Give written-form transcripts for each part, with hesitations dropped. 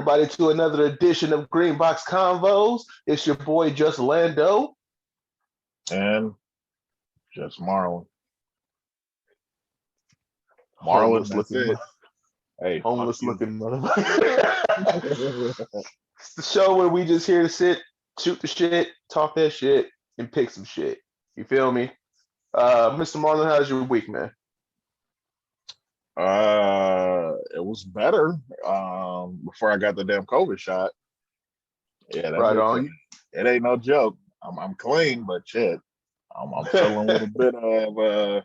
everybody to another edition of Greenbox Convos. It's your boy JSTLando. And just Marlon. Marlon, Homeless that's looking, it. Hey, fuck homeless you. looking motherfucker. It's the show where we just here to sit, shoot the shit, talk that shit, and pick some shit. You feel me? Mr. Marlon, how's your week, man? It was better before I got the damn COVID shot. Yeah, that Right bitch, on. it ain't no joke. I'm clean, but shit, I'm feeling a little bit of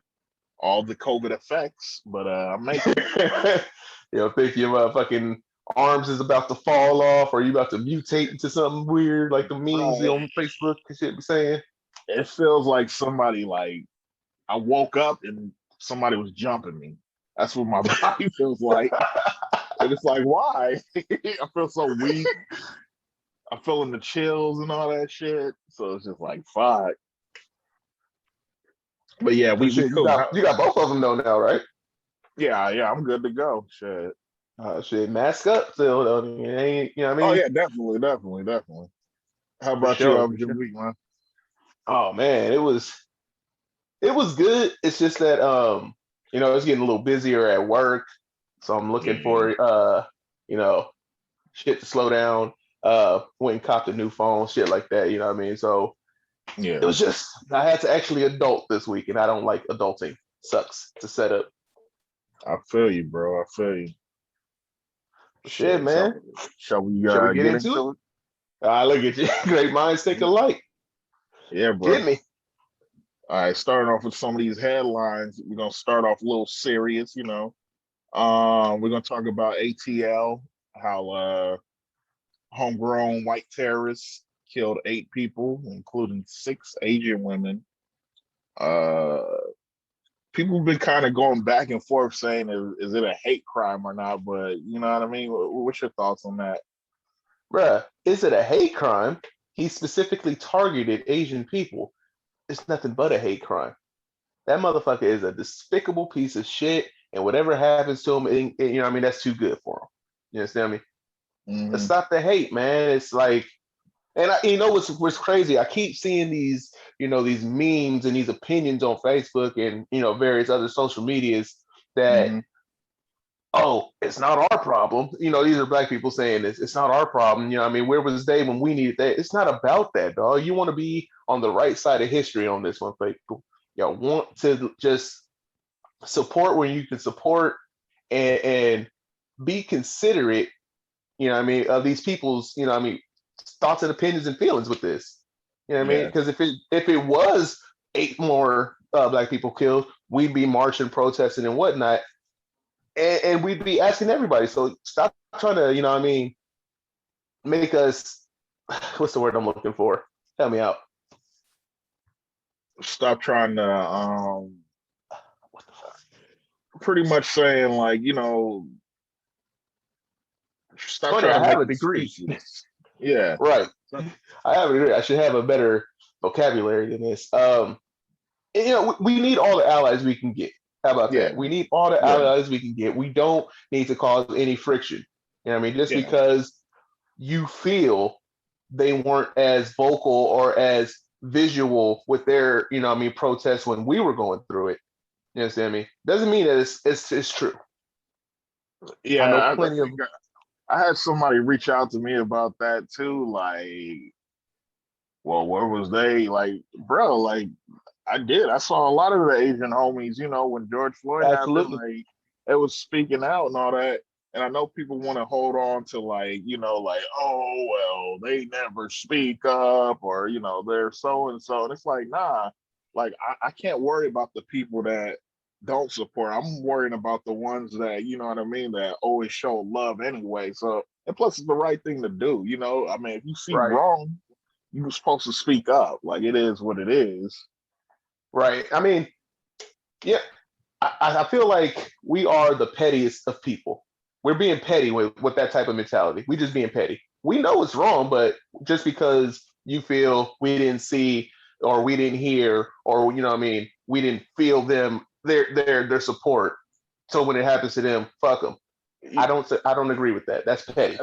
all the COVID effects, but I'm making it. Think your fucking arms is about to fall off, or you about to mutate into something weird, like the memes Bro, on Facebook and shit be saying. it feels like somebody I woke up and somebody was jumping me. That's what my body feels like. And it's like, why? I feel so weak. I'm feeling the chills and all that shit. So it's just like, fuck. But yeah, So we shit, you cool. got both of them though now, right? Yeah, I'm good to go. Shit. Shit, mask up still though. It ain't, you know what I Oh mean? yeah, definitely. How For about you? sure, How for was your sure. week, man? Oh man, it was good. It's just that it's getting a little busier at work, so I'm looking Yeah, for you know, shit to slow down. Went and copped a new phone, shit like that. You know what I mean? So it yeah. was just I had to actually adult this week, and I don't like adulting. Sucks to set up. I feel you, bro. I feel you. Shit, Shit. So man. shall we Shall we get get into it? into it? Look at you. Great minds think alike. Yeah, bro. Get me. All right, starting off with some of these headlines. We're gonna start off a little serious. We're gonna talk about ATL, how homegrown white terrorists killed 8 people, including 6 Asian women. Uh, People have been kind of going back and forth saying is it a hate crime or not, but you know what I mean? What's your thoughts on that? Bruh, is it a hate crime? He specifically targeted Asian people. It's nothing but a hate crime. That motherfucker is a despicable piece of shit, and whatever happens to him, you know what I mean, that's too good for him. You understand me? Let's Hmm. stop the hate, man. It's like, and what's crazy? I keep seeing these memes and these opinions on Facebook and various other social medias that, Hmm. oh, it's not our problem. These are black people saying this. It's not our problem. I mean, where was they when we needed that? It's not about that, dog. You want to be on the right side of history on this one, people. You want to just support where you can support and be considerate, what I mean, of these people's, what I mean, thoughts and opinions and feelings with this. You know what I mean? Yeah, Because if it was 8 more black people killed, we'd be marching, protesting, and whatnot, and we'd be asking everybody. So stop trying to, what I mean, make us. What's the word I'm looking for? Help me out. stop trying to What the fuck? pretty much saying It's stop funny. trying I to have make a degree, excuses. Yeah. right? I have a degree. I should have a better vocabulary than this. We need all the allies we can get. How about Yeah, that? We need all the yeah, allies we can get. We don't need to cause any friction. You know what I mean? Just yeah, because you feel they weren't as vocal or as visual with their, what I mean, protests when we were going through it. You understand me? Doesn't mean that it's true. I yeah. know I plenty of. think I had somebody reach out to me about that too. Like, well, where was they? Like, bro, like I did. I saw a lot of the Asian homies, when George Floyd happened, Absolutely. like it was speaking out and all that. And I know people want to hold on to like, oh well, they never speak up or they're so and so. And it's like, nah, like I can't worry about the people that don't support. I'm worrying about the ones that, you know what I mean, that always show love anyway. So and plus it's the right thing to do. I mean, if you see Right. wrong, you're supposed to speak up. Like it is what it is. Right. I mean, yeah, I feel like we are the pettiest of people. We're being petty with that type of mentality. We just being petty. We know it's wrong, but just because you feel we didn't see or we didn't hear or what I mean, we didn't feel their support. So when it happens to them, fuck them. I don't agree with that. That's petty.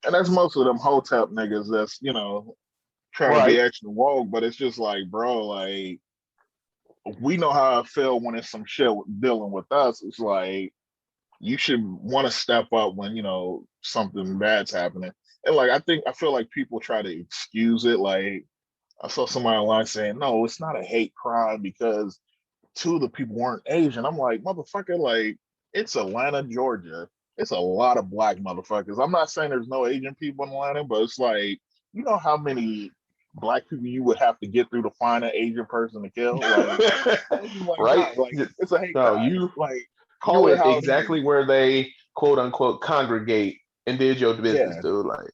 And that's most of them hotep niggas that's, trying to be Right. extra woke, but it's just like, bro, like we know how I feel when it's some shit dealing with us. It's like you should want to step up when something bad's happening. And like I feel like people try to excuse it. Like I saw somebody online saying, no, it's not a hate crime because two of the people weren't Asian. I'm like, motherfucker, like it's Atlanta, Georgia. It's a lot of black motherfuckers. I'm not saying there's no Asian people in Atlanta, but it's like, you know how many black people you would have to get through to find an Asian person to kill? Like, it's like, Right. nah, like it's a hate No, crime. you Like, you call it went how it is. exactly where they quote unquote congregate and did your business, Yeah. dude. Like,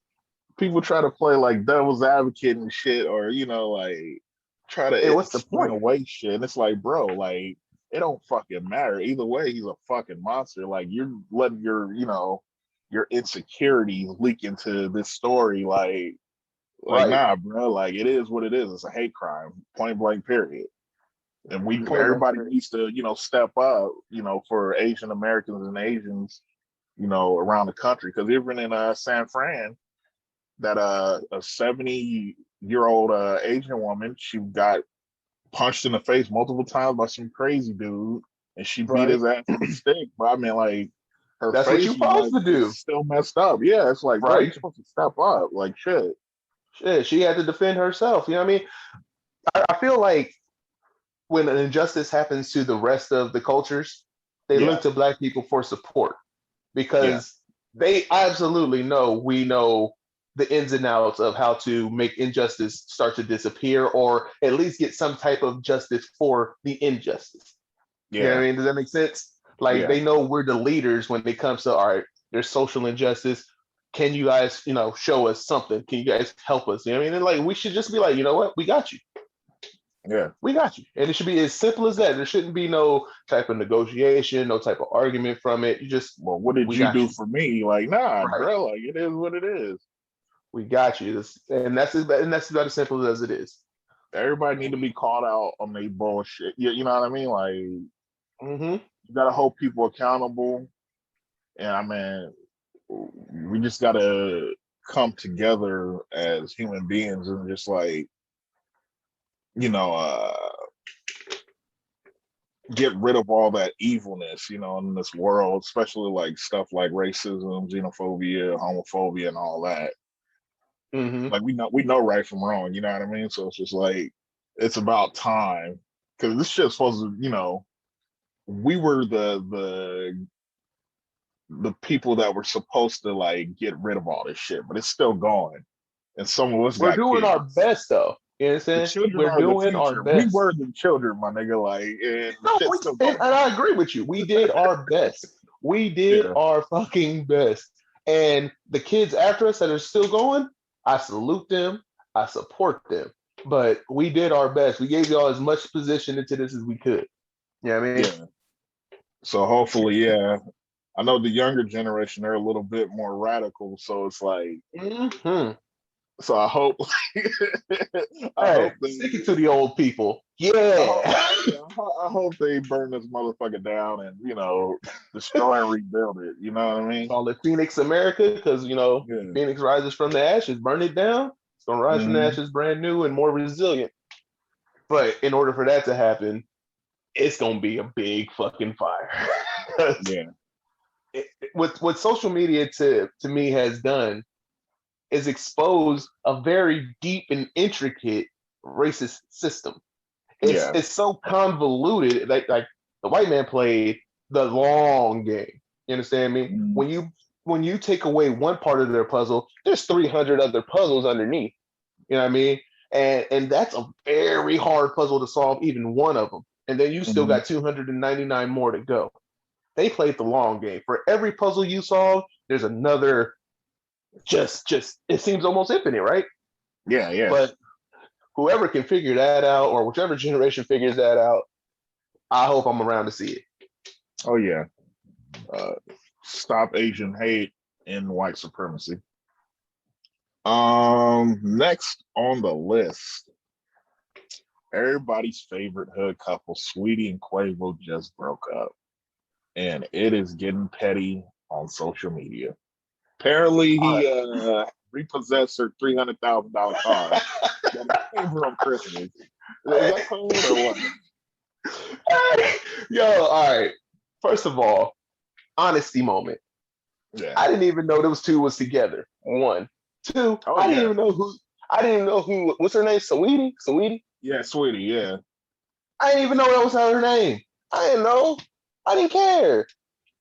People try to play like devil's advocate and shit, or like try to hey, what's the explain point? away shit. And it's like, bro, like it don't fucking matter. Either way, he's a fucking monster. Like you're letting your insecurities leak into this story. Like Right. nah, bro. Like it is what it is. It's a hate crime, point blank, period. And we Point blank everybody period. needs to step up, for Asian Americans and Asians, around the country. Because even in San Fran, that a 70-year-old Asian woman, she got punched in the face multiple times by some crazy dude, and she beat Right. his ass with a stick. But I mean, like her That's what face you're was supposed like to do. still messed up. Yeah, it's like, bro, you're Right. supposed to step up. Like shit. Shit, she had to defend herself. You know what I mean? I feel like when an injustice happens to the rest of the cultures, they Yeah, look to black people for support yeah, because they absolutely know we know the ins and outs of how to make injustice start to disappear or at least get some type of justice for the injustice. You know what yeah, I mean? Does that make sense? Like yeah, they know we're the leaders when it comes to all right, there's social injustice. Can you guys, show us something? Can you guys help us? You know what I mean? And like we should just be like, you know what? We got you. yeah. We got you. And it should be as simple as that. There shouldn't be no type of negotiation, no type of argument from it. You just, Well, what did we you got do you. for me? Like, nah, Right. bro. Like it is what it is. We got you. And that's about as simple as it is. Everybody need to be called out on their bullshit. You know what I mean? Like you Mm-hmm. gotta hold people accountable. And I mean, we just gotta come together as human beings and just like you know uh get rid of all that evilness in this world, especially like stuff like racism, xenophobia, homophobia, and all that. Mm-hmm. Like we know right from wrong. You know what I mean? So it's just like it's about time because this shit's supposed to we were the people that were supposed to like get rid of all this shit, but it's still going. And some of us We're got doing our kids. best though. You know what I'm The saying? children We're are the doing our future. We best. were the children, my nigga. Like, and the No, shit's still and going I on. agree with you. We did our best. We did Yeah, our fucking best. And the kids after us that are still going, I salute them. I support them. But we did our best. We gave y'all as much position into this as we could. You know what I mean? yeah. So hopefully, yeah. I know the younger generation they're a little bit more radical, so it's like, Mm-hmm. so I hope, I Hey, hope they, stick it to the old people. I hope, Yeah. yeah, I hope they burn this motherfucker down and destroy and rebuild it. You know what I mean? Call it Phoenix America because, Yeah. Phoenix rises from the ashes, burn it down. It's going to rise from the Hmm. ashes brand new and more resilient. But in order for that to happen, it's gonna be a big fucking fire. Yeah. What social media to me has done is expose a very deep and intricate racist system. It's Yeah. it's so convoluted. Like the white man played the long game. You understand me? Hmm. When you take away one part of their puzzle, there's 300 other puzzles underneath. You know what I mean? And that's a very hard puzzle to solve, even one of them. And then you still Hmm. got 299 more to go. They played the long game. For every puzzle you solve, there's another. Just it seems almost infinite, right? Yeah. Yeah. But whoever can figure that out, or whichever generation figures that out, I hope I'm around to see it. Oh yeah. Uh, Stop Asian hate and white supremacy. Next on the list, everybody's favorite hood couple, Sweetie and Quavo, just broke up, and it is getting petty on social media. Apparently, he repossessed her $300,000 car that came from Christmas. Is that code or what? Yo, all right. First of all, honesty moment. Yeah. I didn't even know those two was together. One, two. Oh I didn't yeah. even know who. I didn't even know who. What's her name? Saweetie. Saweetie. Yeah, sweetie. Yeah. I didn't even know that was her name. I didn't know. I didn't care.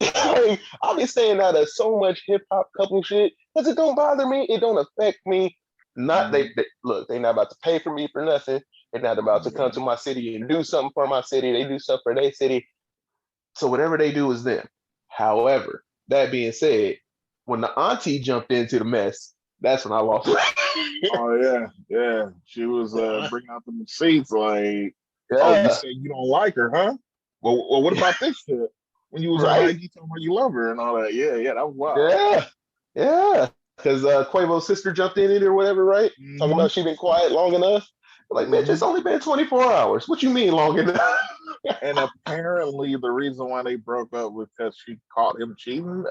Like, I'll be saying out of so much hip hop couple shit because it don't bother me. It don't affect me. Not they look. They're not about to pay for me for nothing. They're not about to come to my city and do something for my city. They do something for their city. So whatever they do is them. However, that being said, when the auntie jumped into the mess, that's when I lost. Oh yeah, yeah. She was bringing out the receipts like, oh, you Yeah, say you don't like her, huh? Well, what about this shit? When you was on right. IG talking about you love her and all that. Yeah, yeah, that was wild. Yeah, yeah. Because Quavo's sister jumped in it or whatever, right? Talking Hmm. about she been quiet long enough. Like, bitch, it's Hmm. only been 24 hours. What you mean long enough? And apparently, the reason why they broke up was because she caught him cheating.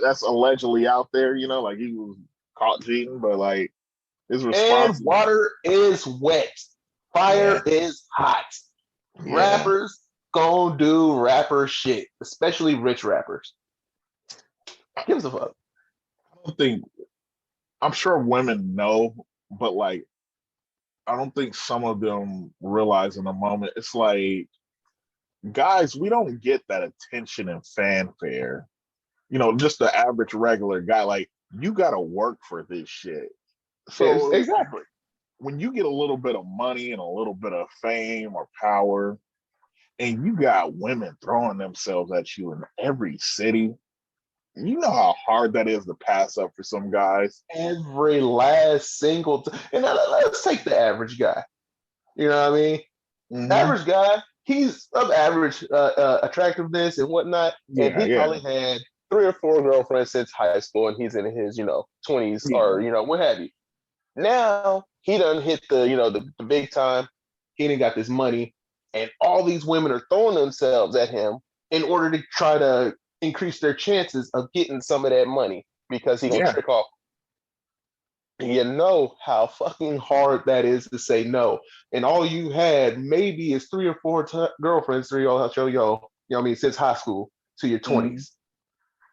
That's allegedly out there, like he was caught cheating, but like his And response is, water is wet. Fire yeah, is hot. yeah. Rappers gonna do rapper shit, especially rich rappers. Gives a fuck. I don't think I'm sure women know, but like I don't think some of them realize in the moment. It's like, guys, we don't get that attention and fanfare. Just the average regular guy. Like, you got to work for this shit. So Exactly. when you get a little bit of money and a little bit of fame or power, and you got women throwing themselves at you in every city, you know how hard that is to pass up for some guys. Every last single and now let's take the average guy. You know what I mean? Hmm. Average guy, he's of average attractiveness and whatnot, and Yeah, he yeah, probably had 3 or 4 girlfriends since high school, and he's in his 20s yeah, or what have you. Now he done hit the big time. He done got this money, and all these women are throwing themselves at him in order to try to increase their chances of getting some of that money because he gonna yeah. trick off. You know how fucking hard that is to say no, and all you had maybe is 3 or 4 girlfriends, three all show I mean, since high school to your Hmm. 20s.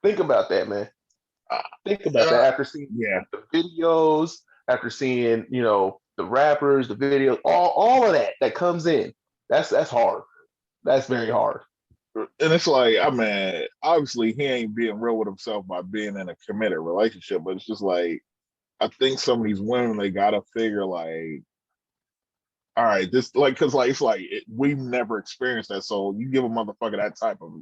Think about that, man. Uh, Think and about that after seeing yeah. the videos, after seeing the rappers, the videos, all of that comes in. That's hard. That's very hard. And it's like, I mean, obviously he ain't being real with himself by being in a committed relationship, but it's just like, I think some of these women, they gotta figure like, all right, this like, cause like it's like we've never experienced that. So you give a motherfucker that type of,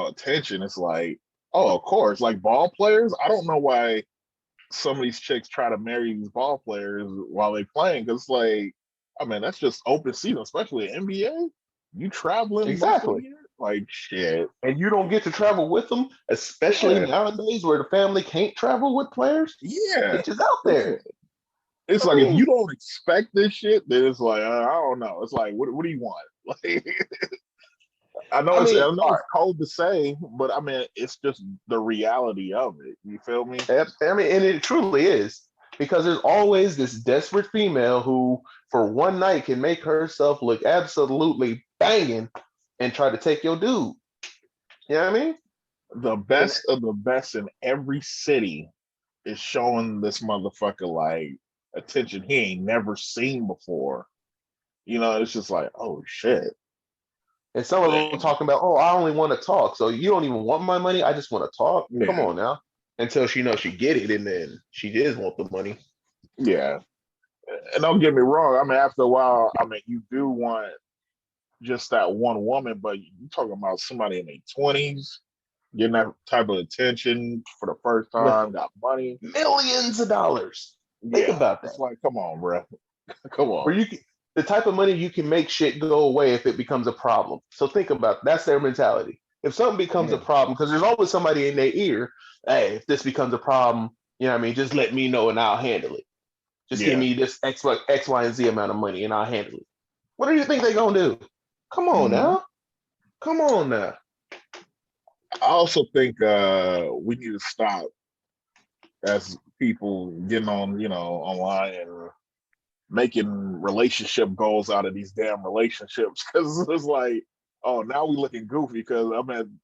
attention. It's like, oh, of course, like ball players. I don't know why some of these chicks try to marry these ball players while they playing, cause like, I mean, that's just open season, especially NBA. You traveling most of the Exactly. year, like shit. And you don't get to travel with them, especially Yeah, nowadays where the family can't travel with players. yeah, Bitches out yeah. there. It's I like if mean, you don't expect this shit, then it's like I don't know. It's like what do you want? Like I know all it's cold to say, but I mean it's just the reality of it. You feel me? right. I mean, and it truly is because there's always this desperate female who, for one night, can make herself look absolutely banging and try to take your dude. You know what I mean? The And best of the best in every city is showing this motherfucker like attention he ain't never seen before. It's just like, oh shit. and some of them talking about, oh, I only want to talk. So you don't even want my money. I just want to talk. Come Yeah, on now. Until she knows she get it, and then she does want the money. yeah. And don't get me wrong. I mean, after a while, I mean, you do want just that one woman, but you talking about somebody in their 20s getting that type of attention for the first With time, got money. millions of dollars. Think Yeah, about that. it's like, come on, bro, come Where on. the type of money you can make shit go away if it becomes a problem. So think about it. That's their mentality. If something becomes a Yeah, problem, because there's always somebody in their ear, hey, if this becomes a problem, what I mean, just let me know and I'll handle it. Just give yeah. me this X, Y, and Z amount of money and I'll handle it. What do you think they're gonna do? Come on Hmm. now. Come on now. I also think we need to stop as people getting on, online and making relationship goals out of these damn relationships because it's like, oh, now we looking goofy because I mean,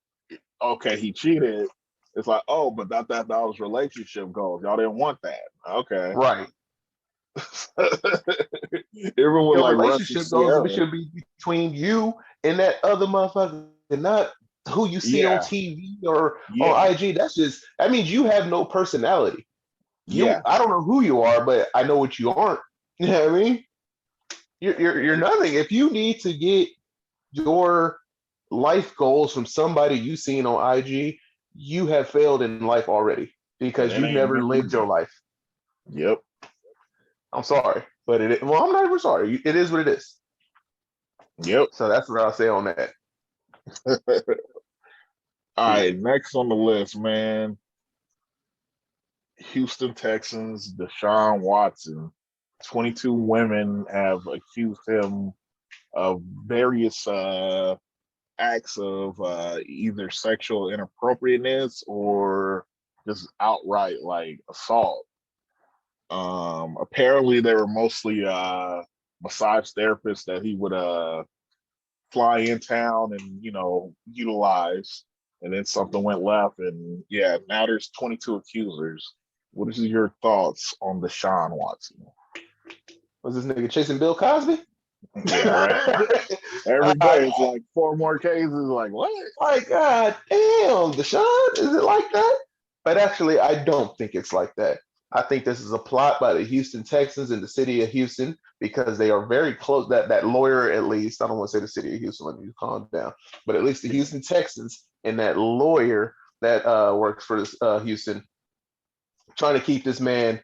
okay, he cheated. It's like, oh, but that was relationship goals. Y'all didn't want that. Okay. Right. Everyone would Your like Russ and relationship goals Sierra. should be between you and that other motherfucker, and not who you see on Yeah, TV or on yeah, IG. That means you have no personality. yeah. I don't know who you are, but I know what you aren't. You know what I mean? You're nothing. If you need to get your life goals from somebody you seen on IG, you have failed in life already And because it you've ain't never lived your me. life. Yep. I'm sorry, but well, I'm not even sorry. It is what it is. Yep. So that's what I'll say on that. All Shit. right, next on the list, man. Houston Texans, Deshaun Watson. 22 women have accused him of various acts of either sexual inappropriateness or just outright like assault. Apparently they were mostly massage therapists that he would fly in town and utilize, and then something went left, and yeah, now there's 22 accusers. What is your thoughts on Deshaun Watson? Was this nigga chasing Bill Cosby? Yeah, right. Every day it's like four more cases. Like what? Like, God damn, Deshaun, is it like that? But actually, I don't think it's like that. I think this is a plot by the Houston Texans and the city of Houston because they are very close. That lawyer, at least, I don't want to say the city of Houston, let me calm down, but at least the Houston Texans and that lawyer that works for this Houston, trying to keep this man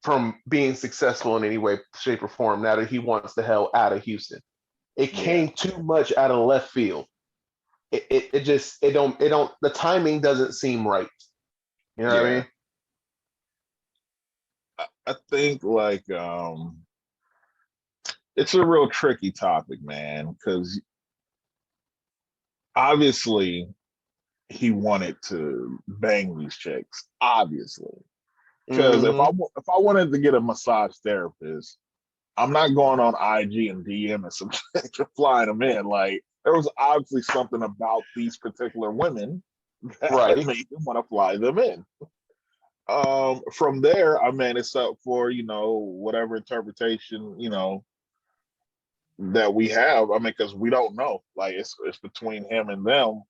from being successful in any way, shape, or form now that he wants the hell out of Houston. It Yeah, came too much out of left field. It just it don't the timing doesn't seem right. You know what I yeah. mean? I think like it's a real tricky topic, man, because obviously he wanted to bang these chicks, obviously. Because Mm-hmm. if I wanted to get a massage therapist, I'm not going on IG and DM and some chick and flying them in. Like there was obviously something about these particular women that Right. made them want to fly them in. From there, I mean, it's up for whatever interpretation that we have. I mean, because we don't know. Like it's between him and them.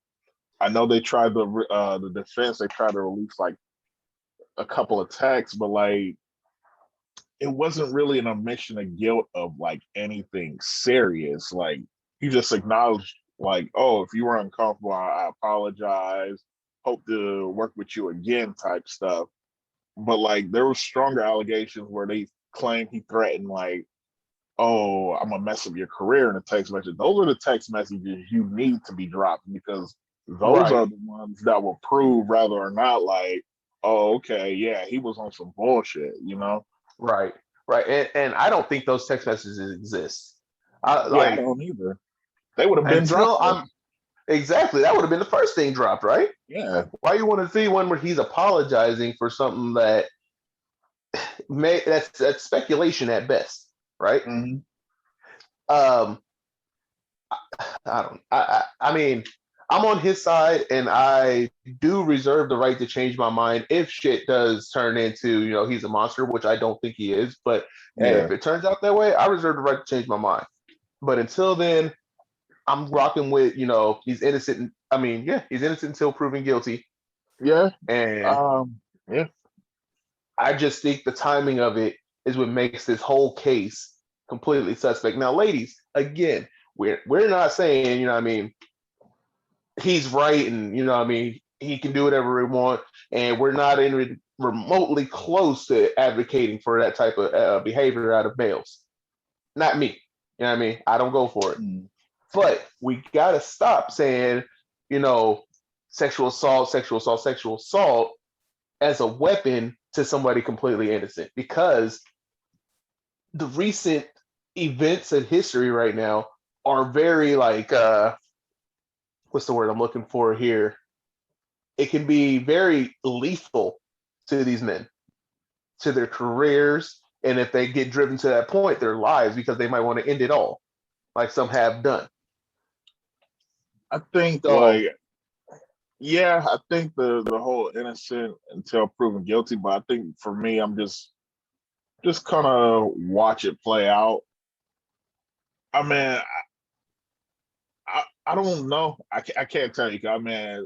I know they tried the defense. They tried to release like a couple of texts, but like it wasn't really an admission of guilt of like anything serious. Like he just acknowledged, like, oh, if you were uncomfortable, I apologize. Hope to work with you again, type stuff. But like there was stronger allegations where they claim he threatened, like, oh, I'm gonna mess up your career in a text message. Those are the text messages you need to be dropped because those Right. are the ones that will prove whether or not, like, oh, okay, yeah, he was on some bullshit. Right. Right. And I don't think those text messages exist. Yeah, I Like don't either. They would have been until dropped. I'm exactly that would have been the first thing dropped, right? Yeah. Why you want to see one where he's apologizing for something that that's speculation at best, right? Hmm. Um, I don't. I mean, I'm on his side, and I do reserve the right to change my mind if shit does turn into he's a monster, which I don't think he is. But hey, Yeah. if it turns out that way, I reserve the right to change my mind. But until then, I'm rocking with he's innocent. I mean, yeah, he's innocent until proven guilty, Yeah. and Um. Yeah. I just think the timing of it is what makes this whole case completely suspect. Now, ladies, again, we're not saying I mean he's right and I mean he can do whatever he wants, and we're not in remotely close to advocating for that type of behavior out of males. Not me. You know what I mean? I don't go for it. Mm. But we gotta stop saying you know sexual assault, sexual assault, sexual assault as a weapon to somebody completely innocent because the recent events in history right now are very like what's the word I'm looking for here? It can be very lethal to these men. to their careers, and if they get driven to that point, their lives, because they might want to end it all, like some have done. I think So yeah, I think the whole innocent until proven guilty, but I think for me, I'm just kind of watch it play out. I mean, I don't know. I can't tell you. I mean,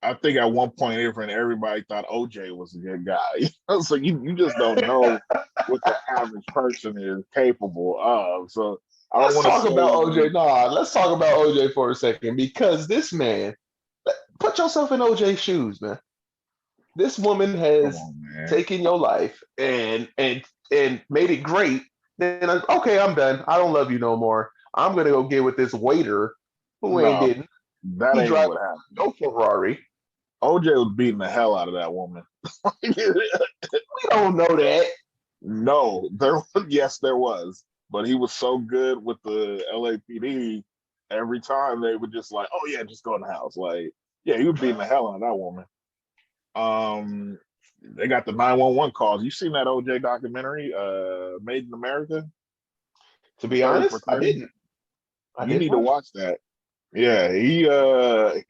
I think at one point, even everybody thought OJ was a good guy. So you just don't know what the average person is capable of. So I don't let's want to talk say about OJ. Nah, let's talk about OJ for a second, because this man, put yourself in OJ's shoes, man. This woman come has on, man. taken your life and made it great. Then okay, I'm done. I don't love you no more. I'm gonna go get with this waiter who ain't No, getting. that He ain't drives what happened. no Ferrari. OJ was beating the hell out of that woman. We don't know that. No, yes, there was, but he was so good with the LAPD. Every time they would just like, oh yeah, just go in the house. Like, yeah, he was beating the hell out of that woman. They got the 911 calls. You seen that OJ documentary, Made in America, To the be 30 for honest, I 30? didn't. I You didn't need to watch it. watch that. Yeah, he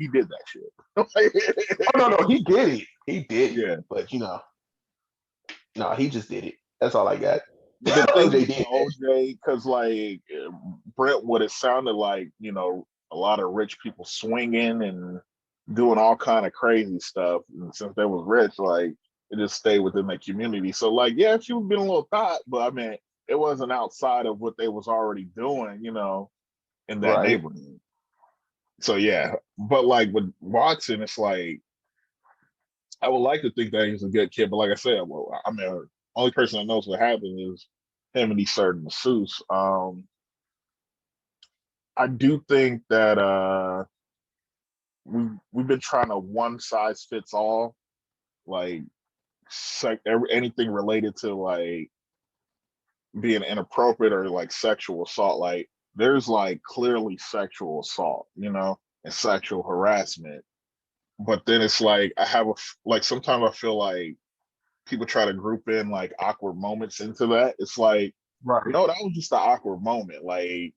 did that shit. Oh no, he did it. He did it. Yeah. But no, he just did it. That's all I got. The thing OJ with did that. OJ, because like Brentwood, it sounded like a lot of rich people swinging and doing all kind of crazy stuff. And since they was rich, like it just stayed within the community. So like, yeah, she was being a little thought, but I mean, it wasn't outside of what they was already doing, in that Right. neighborhood. So yeah, but like with Watson, it's like I would like to think that he's a good kid, but like I said, well, I mean, only person that knows what happened is him and these certain masseuse. I do think that we've been trying to one size fits all, like anything related to like being inappropriate or like sexual assault. Like there's like clearly sexual assault, and sexual harassment. But then it's like like sometimes I feel like people try to group in like awkward moments into that. It's like, Right. no, that was just an awkward moment. Like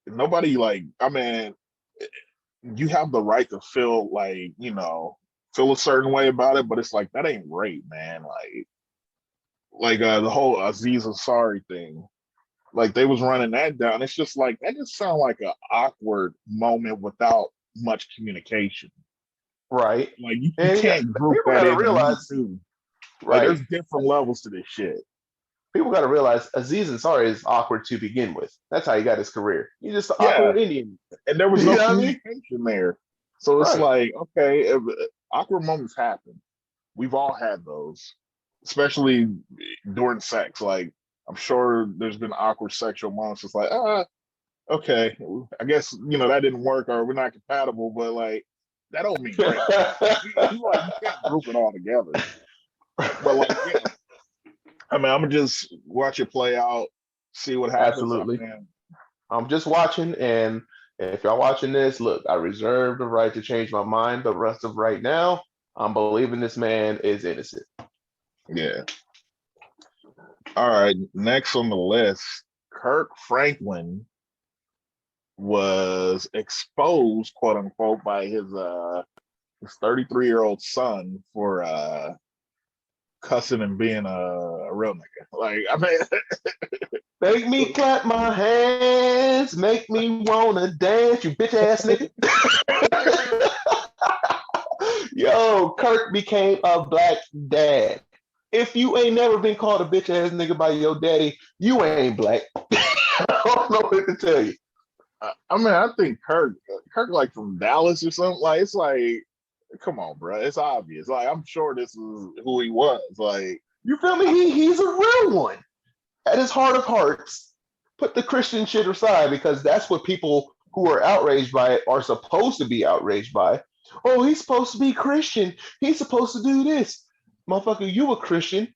nobody like, I mean, you have the right to feel like, feel a certain way about it, but it's like that ain't rape, man. Like the whole Aziz Ansari thing. Like they was running that down. It's just like that just sounds like an awkward moment without much communication. Right. Like you And can't group people that gotta in Me realize, Too. Like right. there's different levels to this shit. People gotta realize Aziz Ansari is awkward to begin with. That's how he got his career. He's just an Yeah, awkward Indian. and there was You no know what I mean? communication there. So it's Right. like, okay, if awkward moments happen. We've all had those, especially during sex. Like I'm sure there's been awkward sexual moments. It's like, okay, I guess that didn't work or we're not compatible, but like that don't mean rape. Like you can't group it all together. But like, yeah, I mean, I'm gonna just watch it play out, see what happens. I Absolutely. mean, I'm just watching, and if y'all watching this, look, I reserve the right to change my mind, but rest of right now, I'm believing this man is innocent. yeah. All right, next on the list, Kirk Franklin was exposed, quote unquote, by his 33-year-old son for cussing and being a real nigga. Like, I mean, Make me clap my hands, make me wanna dance, you bitch ass nigga. Yo, Kirk became a black dad. If you ain't never been called a bitch ass nigga by your daddy, you ain't black. I don't know what to tell you. I mean, I think Kirk, like from Dallas or something. Like, it's like, come on, bro, it's obvious. Like, I'm sure this is who he was. Like, You feel me? He's a real one. At his heart of hearts, put the Christian shit aside, because that's what people who are outraged by it are supposed to be outraged by. Oh, he's supposed to be Christian. He's supposed to do this. Motherfucker, you a Christian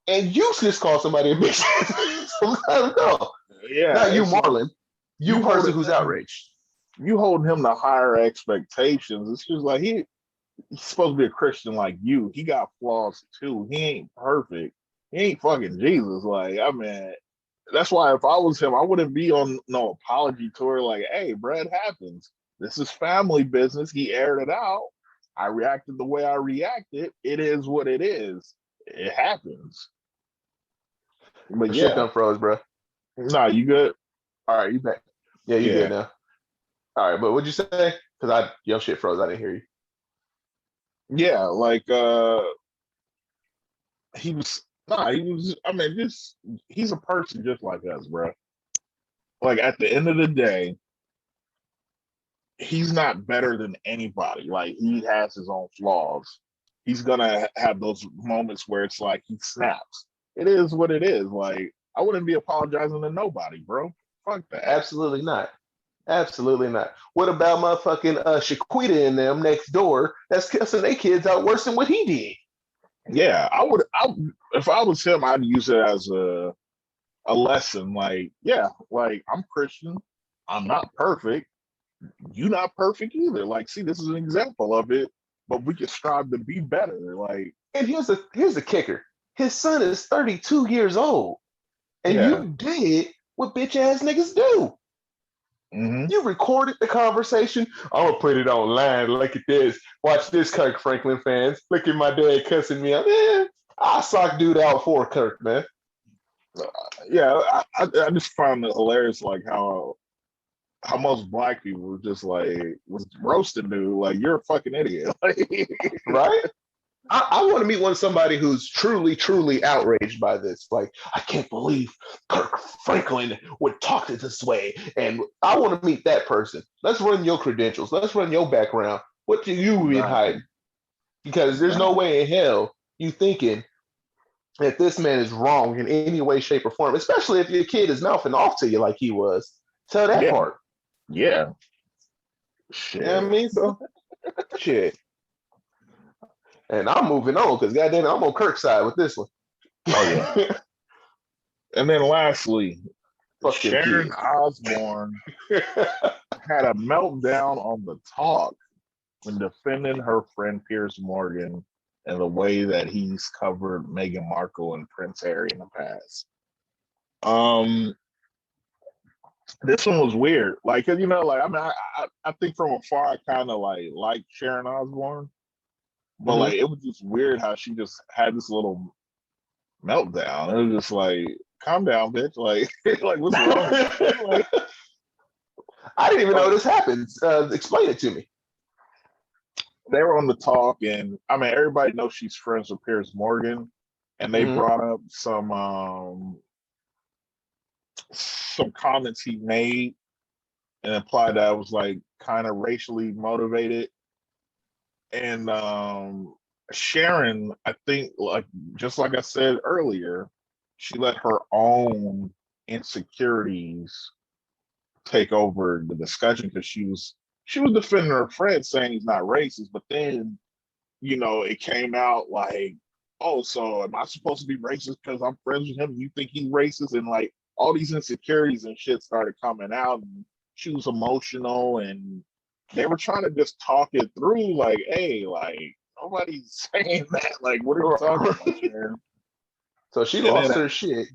and you just call somebody a bitch. Sometimes no. yeah, Not you, it's like Marlon. You you person holding who's him, outraged. you holding him to higher expectations. It's just like He's supposed to be a Christian like you. He got flaws too. He ain't perfect. He ain't fucking Jesus. Like, I mean, that's why if I was him, I wouldn't be on no apology tour. Like, hey, bro, it happens. This is family business. He aired it out. I reacted the way I reacted. It is what it is. It happens. But The shit yeah, done froze, bro. nah, you good? All right, you back? Yeah, you good Yeah, now. All right, but what'd you say? Because your shit froze. I didn't hear you. yeah. Like, he was. Nah, he was. I mean, just he's a person just like us, bro. Like at the end of the day, he's not better than anybody. Like he has his own flaws. He's gonna have those moments where it's like he snaps. It is what it is. Like I wouldn't be apologizing to nobody, bro. Fuck that. Absolutely not. Absolutely not. What about motherfucking Shaquita and them next door that's cussing their kids out worse than what he did? Yeah, I would. If I was him, I'd use it as a lesson. Like, yeah, like I'm Christian. I'm not perfect. You not perfect either. Like, see, this is an example of it. But we can strive to be better. Like, And here's the kicker. His son is 32 years old, and yeah. you did what bitch ass niggas do. Hmm. You recorded the conversation. I'm gonna put it online. Look at this. Watch this, Kirk Franklin fans. Look at my dad cussing me out. Man, I sock dude out for Kirk, man. Yeah, I just found it hilarious, like how most black people were just like was roasting dude, like you're a fucking idiot. Right? I want to meet somebody who's truly, truly outraged by this. Like, I can't believe Kirk Franklin would talk this way. And I want to meet that person. Let's run your credentials. Let's run your background. What do you been Exactly. hiding? Because there's no Exactly. way in hell you thinking that this man is wrong in any way, shape, or form, especially if your kid is mouthing off to you like he was. Tell that Yeah. part. Yeah. You know what I Shit. mean? So, shit. And I'm moving on because goddamn, I'm on Kirk's side with this one. Oh yeah. And then lastly, Fuck them Sharon kids. Osbourne had a meltdown on the talk when defending her friend Piers Morgan and the way that he's covered Meghan Markle and Prince Harry in the past. Um, this one was weird. Like, 'cause, like I mean, I think from afar I kind of like Sharon Osbourne, but Mhm. like it was just weird how she just had this little meltdown. It was just like, calm down, bitch. Like, like what's wrong with you? Like, I didn't even know like this happens. Explain it to me. they were on the talk, and I mean, everybody knows she's friends with Piers Morgan, and they Hmm. brought up some comments he made and implied that it was like kind of racially motivated. And Sharon, I think, like just like I said earlier, she let her own insecurities take over the discussion because she was defending her friend, saying he's not racist, but then it came out like, oh, so am I supposed to be racist because I'm friends with him? You think he's racist? And like all these insecurities and shit started coming out, and she was emotional, and they were trying to just talk it through, like, hey, like nobody's saying that. Like, what are you talking about, Sharon? So she And then, lost her shit.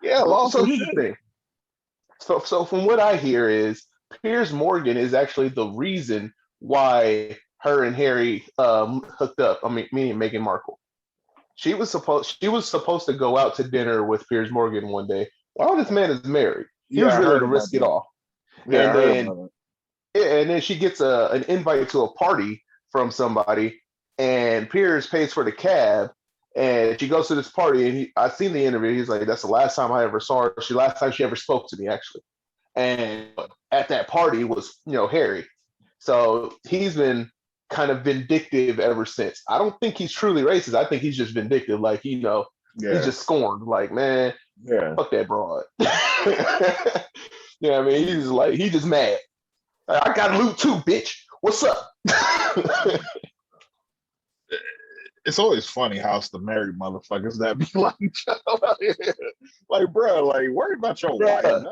yeah, So, lost so her here's the shit. thing. So from what I hear is Piers Morgan is actually the reason why her and Harry hooked up. I mean, meaning Meghan Markle. She was supposed to go out to dinner with Piers Morgan one day. While this man is married, he Yeah, was I ready heard to about risk it that. all. Yeah, I And heard then about it. Yeah, and then she gets an invite to a party from somebody, and Piers pays for the cab, and she goes to this party. And I seen the interview. He's like, "That's the last time I ever saw her. Last time she ever spoke to me, actually." And at that party was Harry. So he's been kind of vindictive ever since. I don't think he's truly racist. I think he's just vindictive. Like he's Yeah, just scorned. Like, man, yeah. fuck that broad. I mean, he's just mad. I got loot too, bitch. What's up? It's always funny how it's the married motherfuckers that be like, like, bro, like, worry about your wife, Bruh,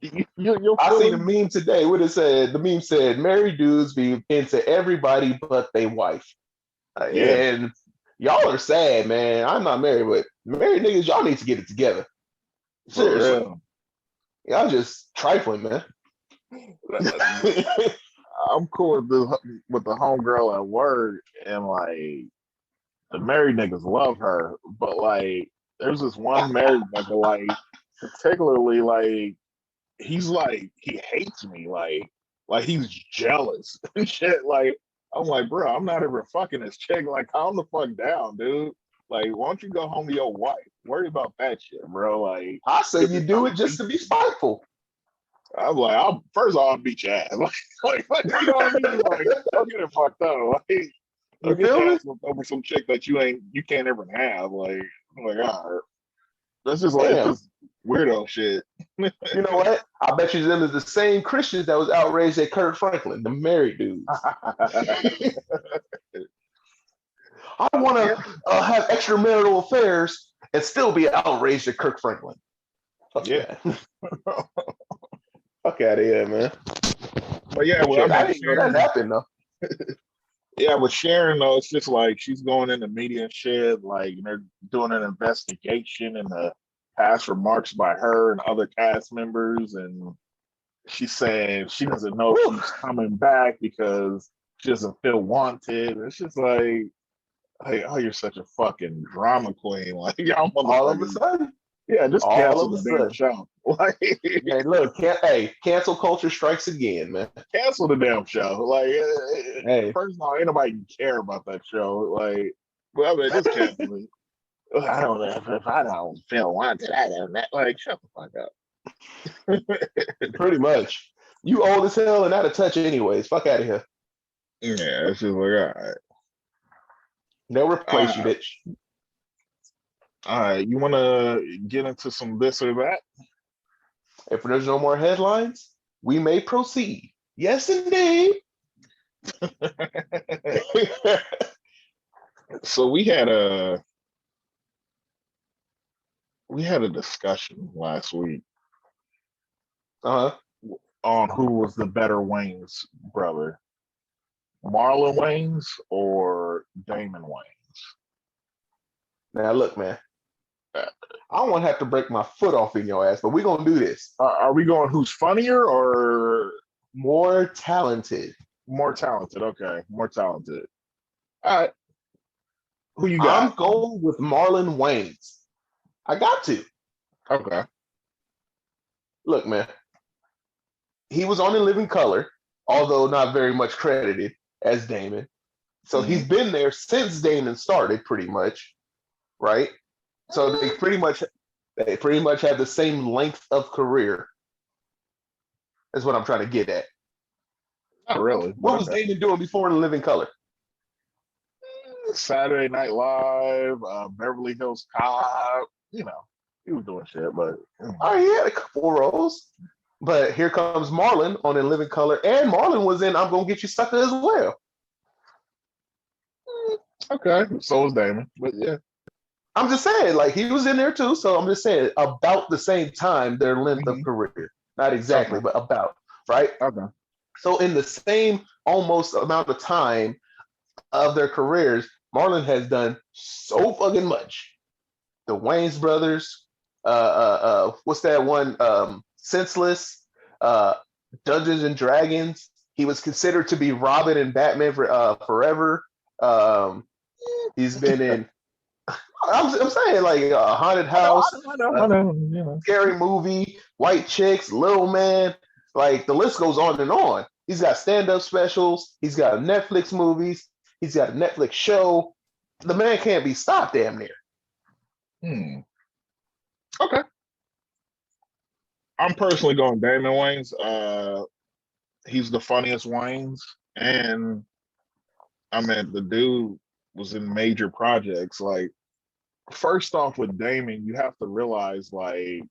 man. Your I seen a feelings. meme today. What it said? The meme said, "Married dudes be into everybody but they wife." Yeah, And y'all are sad, man. I'm not married, but married niggas, y'all need to get it together. for Seriously. real. Y'all just trifling, man. I'm cool with the homegirl at work, and like the married niggas love her, but like there's this one married nigga, like particularly like he hates me, like he's jealous and shit. Like I'm like, bro, I'm not ever fucking this chick. Like, calm the fuck down, dude. Like, why don't you go home to your wife? Worry about that shit, bro. Like, I say you do it just to be spiteful. I'm like, first of all, I'll beat your ass. Like, you know what I mean? Like, don't get it fucked up. Like, You don't get feel your me? ass over some chick that you can't ever have. Like, I'm like, all right. That's just like, it's Damn. just weirdo shit. You know what? I bet you them is the same Christians that was outraged at Kurt Franklin, the married dudes. I want Yeah. to have extramarital affairs and still be outraged at Kirk Franklin. Fuck Yeah. that. Fuck out of here, man. But yeah, well, I Shit, I mean, didn't know that Sharon, happened though. yeah, with Sharon though, it's just like she's going into media and shit. Like they're doing an investigation and the past remarks by her and other cast members, and she's saying she doesn't know if she's coming back because she doesn't feel wanted. It's just like, hey, oh, you're such a fucking drama queen. Like y'all All of a motherfuckers. sudden, Yeah, just all cancel of a the damn sudden. show. Like, Hey, look, hey, cancel culture strikes again, man. cancel the damn show. Like, Hey, first of all, ain't nobody care about that show. Like, well, I mean, just cancel it. I don't know if I don't feel wanted. I don't know. Like, shut the fuck up. pretty much. You old as hell and out of touch anyways. Fuck out of here. Yeah, it's just like, all right. They'll replace you, Uh, bitch. all right. You want to get into some this or that? If there's no more headlines, we may proceed. Yes, indeed. So we had a discussion last week Uh-huh. on who was the better Wayne's brother, Marlon Wayans or Damon Wayans. Now look, man. Uh, I don't want to have to break my foot off in your ass, but we're gonna do this. Are we going who's funnier or More talented. more talented? Okay, more talented. All right, who you I'm got? going with Marlon Wayans. I got to. Okay. Look, man. He was on In Living Color, although not very much credited as Damon. So Mm-hmm. he's been there since Damon started, pretty much, right? So they pretty much have the same length of career. Is what I'm trying to get at. Not really, but What was okay. Damon doing before In Living Color? Saturday Night Live, Beverly Hills Cop. You know, he was doing shit, but Oh, he had a couple roles. But here comes Marlon on In Living Color, and Marlon was in I'm Gonna Get You Sucker as well. okay. So was Damon, but yeah. I'm just saying, like he was in there too. So I'm just saying, about the same time, their length of Mm-hmm. career, not exactly, Okay. but about, right? Okay. So in the same almost amount of time of their careers, Marlon has done so fucking much. The Wayans brothers, what's that one? Senseless, uh, Dungeons and Dragons. He was considered to be Robin and Batman for forever. He's been in. I'm saying like Haunted House, I know. You know. Scary Movie, White Chicks, Little Man. Like the list goes on and on. He's got stand-up specials. He's got Netflix movies. He's got a Netflix show. The man can't be stopped, damn near. Okay. I'm personally going Damon Wayans. He's the funniest Wayans, and I mean the dude was in major projects. Like first off, with Damon, you have to realize like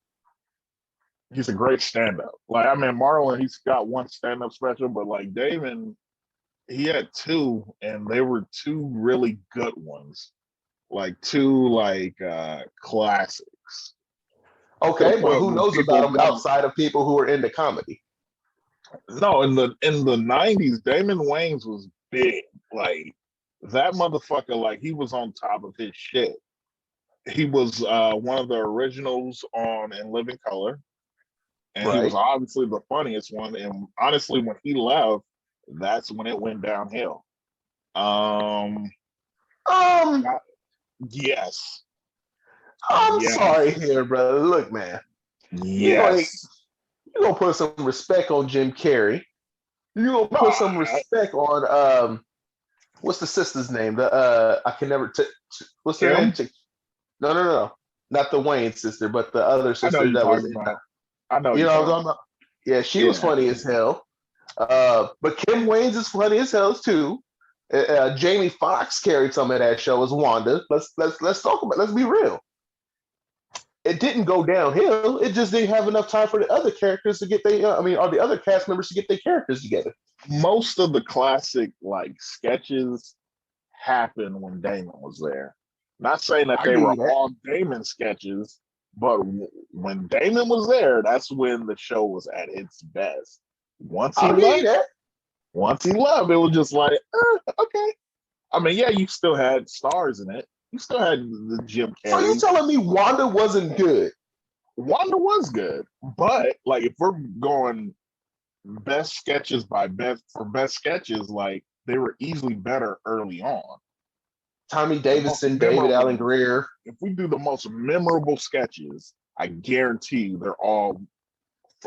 he's a great stand-up. Like I mean Marlon, he's got one stand-up special, but like Damon, he had two, and they were two really good ones. Like two classics. To the Okay, but point who where knows about people him want outside of people who are into comedy? no in the 90s, Damon Wayans was big. Like that motherfucker, like he was on top of his shit. He was one of the originals on In Living Color, and he was Right. obviously the funniest one. And honestly, when he left, that's when it went downhill. Um, Um, yes, I'm sorry yes, here, brother. Look, man, you gonna yes. you gonna put some respect on Jim Carrey. You gonna No, put some respect on what's the sister's name? The I can never what's her name? Kim. No, no, no, not the Wayne sister, but the other I know sister you're that was talking in. about. I know You you're know what I'm talking talking about? Yeah, she was about. funny as hell. But Kim Wayne's is funny as hell too. Jamie Foxx carried some of that show as Wanda. Let's talk about. Let's be real. It didn't go downhill. It just didn't have enough time for the other characters to get they. I mean, or the other cast members to get their characters together. Most of the classic like sketches happened when Damon was there. Not saying that I they give were you that. all Damon sketches, but when Damon was there, that's when the show was at its best. Once he I'll give you left, that. once he left, it was just like, okay. I mean, yeah, you still had stars in it. You still had the Jim So you Carrey. telling me Wanda wasn't good? Wanda was good, but like if we're going best sketches by best for best sketches, like they were easily better early on. Tommy The most Davidson, David memorable, Allen Greer. if we do the most memorable sketches, I guarantee you they're all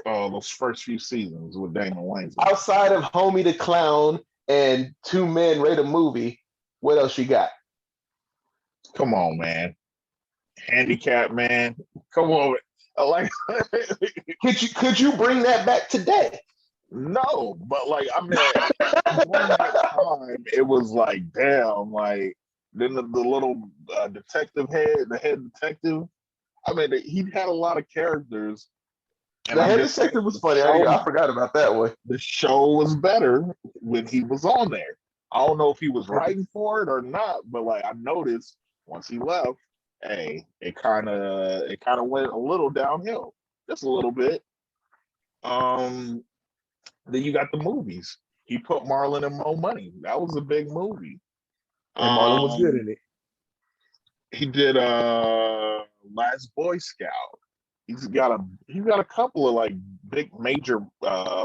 those first few seasons with Damon Wayans. Outside of Homie the Clown and Two Men Rate a Movie, what else you got? Come on, man. Handicap man. Come on. Like Could you bring that back today? no, but like I mean during that time, it was like damn, like then the little detective head, the head detective. I mean, he had a lot of characters, and The I'm head just saying detective was funny. I forgot about that one. the show was better when he was on there. I don't know if he was writing for it or not, but like I noticed once he left, hey, it kind of went a little downhill, just a little bit. Um, then you got the movies. He put Marlon and Mo Money. That was a big movie. And Marlon was good Um, in it. he did Last Boy Scout. He's got a couple of like big major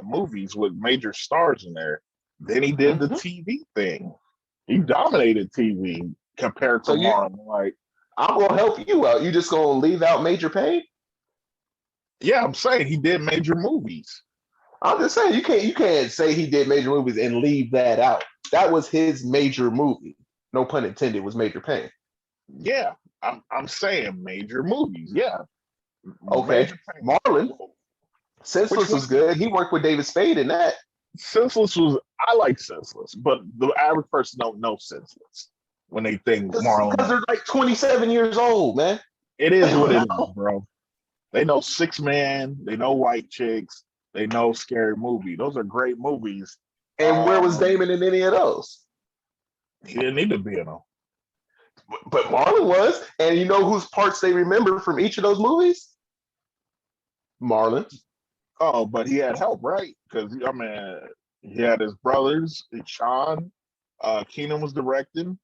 movies with major stars in there. Then he did the Mm-hmm. TV thing. He dominated TV compared to So Marlon. Like, I'm gonna help you out. You just gonna leave out Major Payne? yeah, I'm saying he did major movies. I'm just saying you can't say he did major movies and leave that out. That was his major movie. No pun intended. Was Major Payne? Yeah, I'm saying major movies. Yeah, Okay, major pain. Marlon. Which Senseless one? was good. He worked with David Spade in that. Senseless was I like Senseless, but the average person don't know Senseless when they think Because Marlon. they're like 27 years old, man. It They is what don't it is, know. bro. They know Six Man, they know White Chicks, they know Scary Movie. Those are great movies. And where was Um, Damon in any of those? he didn't need to be in them. But Marlon was. And you know whose parts they remember from each of those movies? Marlon. Oh, but he had help, right? Because I mean, he had his brothers, Sean. Keenan was directing,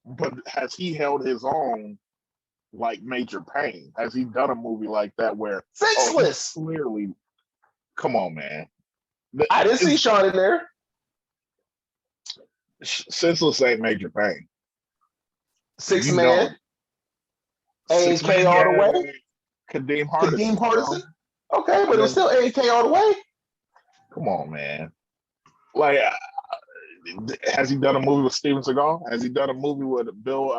but has he held his own like Major Pain? Has he done a movie like that where he Senseless. clearly? Come on, man. I didn't see It's, Sean in there. Senseless ain't Major Pain. Six You know Man. it. Six A&K Man, all the yeah, way. Kadeem Kadeem Hardison, Hardison. bro. Okay, but And it was then, still A&K all the way. come on, man. Like, has he done a movie with Steven Seagal? Has he done a movie with Bill?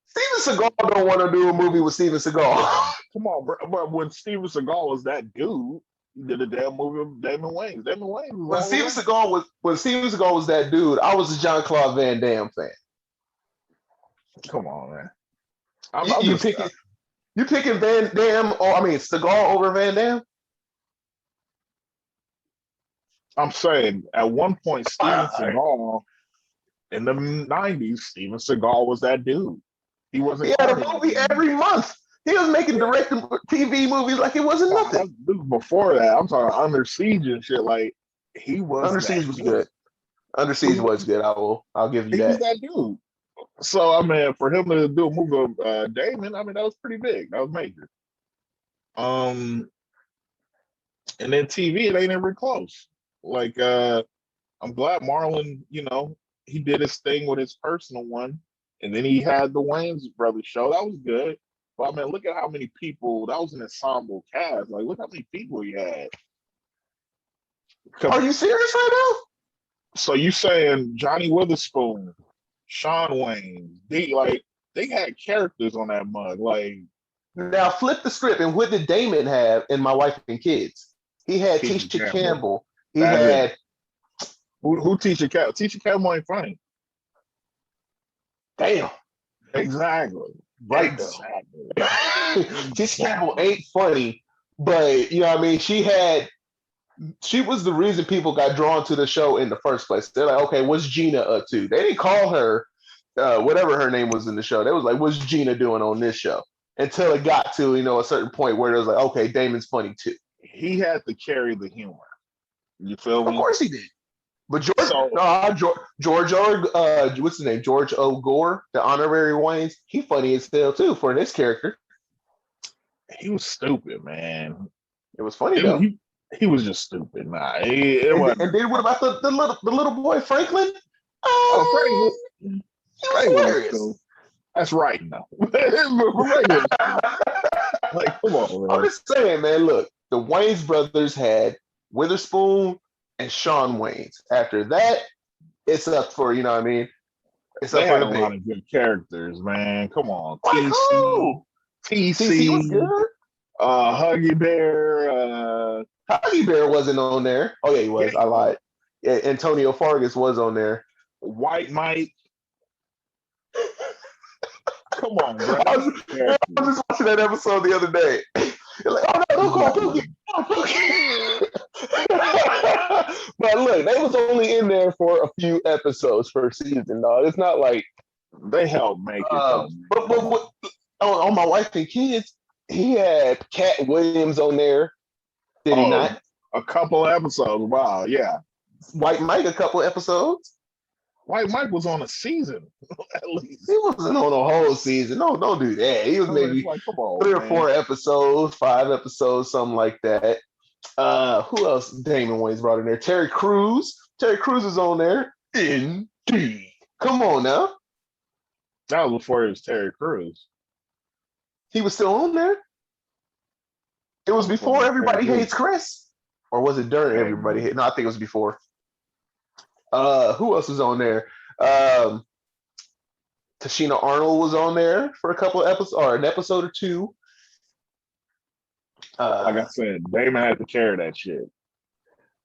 Steven Seagal don't want to do a movie with Steven Seagal. Come on, bro. But when Steven Seagal was that dude, he did a damn movie with Damon Wayans. Damon Wayans was all around. When Steven Seagal was that dude, I was a John Claude Van Damme fan. Come on, man. You, I'm you just. picking you picking Van Damme or I mean Seagal over Van Damme? I'm saying at one point, Steven Right. Seagal in the '90s, Steven Seagal was that dude. He He wasn't had a corny like movie him. every month. He was making Yeah. direct TV movies like it wasn't nothing. This is before that. I'm talking Under Siege and shit. Like he was Under that Siege was dude. good. Under Siege was good. I'll give you He was that. that dude. So I mean, for him to do a movie of Damon, I mean that was pretty big. That was major. And then TV, it ain't ever close. Like I'm glad Marlon, he did his thing with his personal one, and then he had the Wayans Brothers show. That was good. But I mean, look at how many people. That was an ensemble cast. Like, look how many people he had. Are you serious right So you saying Johnny Witherspoon, Sean Wayne, they had characters on that mug. Like now? Now flip the script. And what did Damon have in My Wife and Kids? He had Tisha Tisha Campbell. Campbell. He That's had it. Who Tisha Campbell? Tisha Campbell ain't funny. damn Exactly. right Exactly. though. Tisha Campbell ain't funny, but you know what I mean. She was the reason people got drawn to the show in the first place. They're like, okay, what's Gina up to? They didn't call her whatever her name was in the show. They was like, what's Gina doing on this show? Until it got to a certain point where it was like, okay, Damon's funny too. He had to carry the humor. You feel Of me? course he did. But George what's his name? George O. Gore, the honorary Waynes, he funny as hell too for this character. He was stupid, man. It was funny though. He was just stupid. Nah, and then what about the little boy Franklin? Oh, He was hilarious. Cool. That's right now. Like, come on, man. I'm just saying, man. Look, the Wayans brothers had Witherspoon and Sean Wayans. After that, it's up for It's they up had for a lot of good characters, man. Come on, TC was good. Huggy Bear. Huggy Bear wasn't on there. Oh yeah, he was. Yeah, I lied. Yeah, Antonio Fargas was on there. White Mike. Come on, bro. I was just watching that episode the other day. You're like, oh no, don't call Pookie. But look, they was only in there for a few episodes per season, dog. It's not like they helped make it. But on My Wife and Kids, he had Cat Williams on there. Did he not? A couple episodes. Wow, yeah. White Mike, a couple episodes. White Mike was on a season, at least. He wasn't on a whole season. No, don't do that. He was maybe like, 3 or 4 episodes, 5 episodes, something like that. Who else Damon Wayans brought in there? Terry Crews. Terry Crews is on there. Indeed. Come on now. That was before it was Terry Crews. He was still on there? It was before Everybody Hates Chris? Or was it during Everybody Hates? No, I think it was before. Who else was on there? Tashina Arnold was on there for a couple of episodes, or an episode or two. Like I said, Damon had to carry that shit.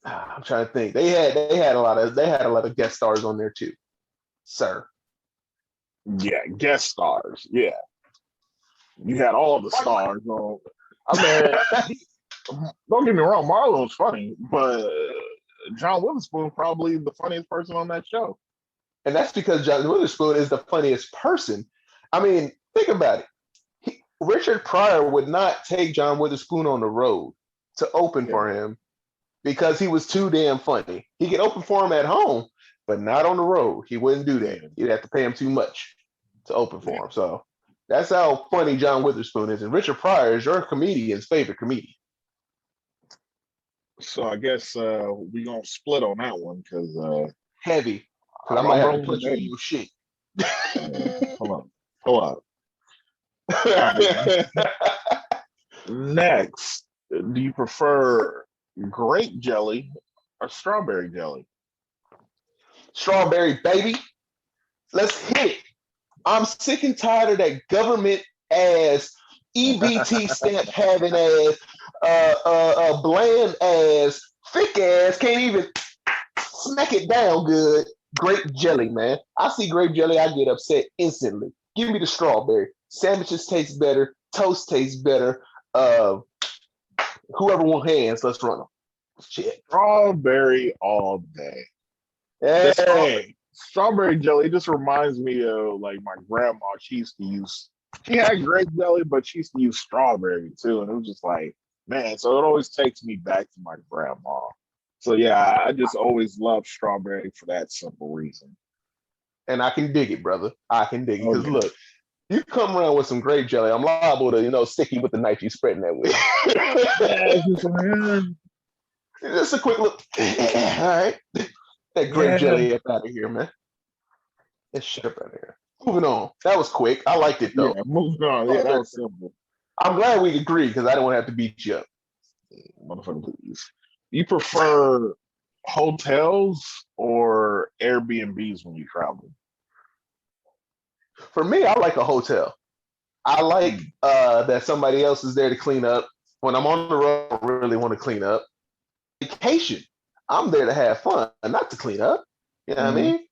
I'm trying to think. They had a lot of guest stars on there too, sir. Yeah, guest stars. Yeah, you had all the stars on. I mean, don't get me wrong, Marlon was funny, but John Witherspoon probably the funniest person on that show. And that's because John Witherspoon is the funniest person. I mean, think about it. Richard Pryor would not take John Witherspoon on the road to open for him because he was too damn funny. He could open for him at home, but not on the road. He wouldn't do that. You'd have to pay him too much to open for him. So that's how funny John Witherspoon is. And Richard Pryor is your comedian's favorite comedian. So I guess we're going to split on that one because... heavy. Because I might have to put you in your shit. Hold on. Next, do you prefer grape jelly or strawberry jelly? Strawberry, baby. Let's hit it. I'm sick and tired of that government ass, EBT stamp having ass, bland ass, thick ass, can't even smack it down good. Grape jelly, man. I see grape jelly, I get upset instantly. Give me the strawberry. Sandwiches taste better. Toast tastes better. Whoever wants hands, let's run them. Shit. Strawberry all day. Hey. Strawberry jelly just reminds me of like my grandma. She had grape jelly, but she used to use strawberry too. And it was just like, man, so it always takes me back to my grandma. So yeah, I just always love strawberry for that simple reason. And I can dig it, brother. I can dig it Oh because yeah. look, you come around with some grape jelly, I'm liable to stick you with the knife you spreading that with. Yeah, it's just like, Just a quick look. All right, that grape yeah, jelly up out of here, man. That shit up out of here. Moving on. That was quick. I liked it though. yeah, moving on. Yeah, that was simple. I'm glad we agreed because I didn't want to have to beat you up. Motherfucker, please. You prefer hotels or Airbnbs when you travel? For me, I like a hotel. I like Hmm. that somebody else is there to clean up. When I'm on the road, I really want to clean up. Vacation, I'm there to have fun, not to clean up. You know what I Hmm. mean?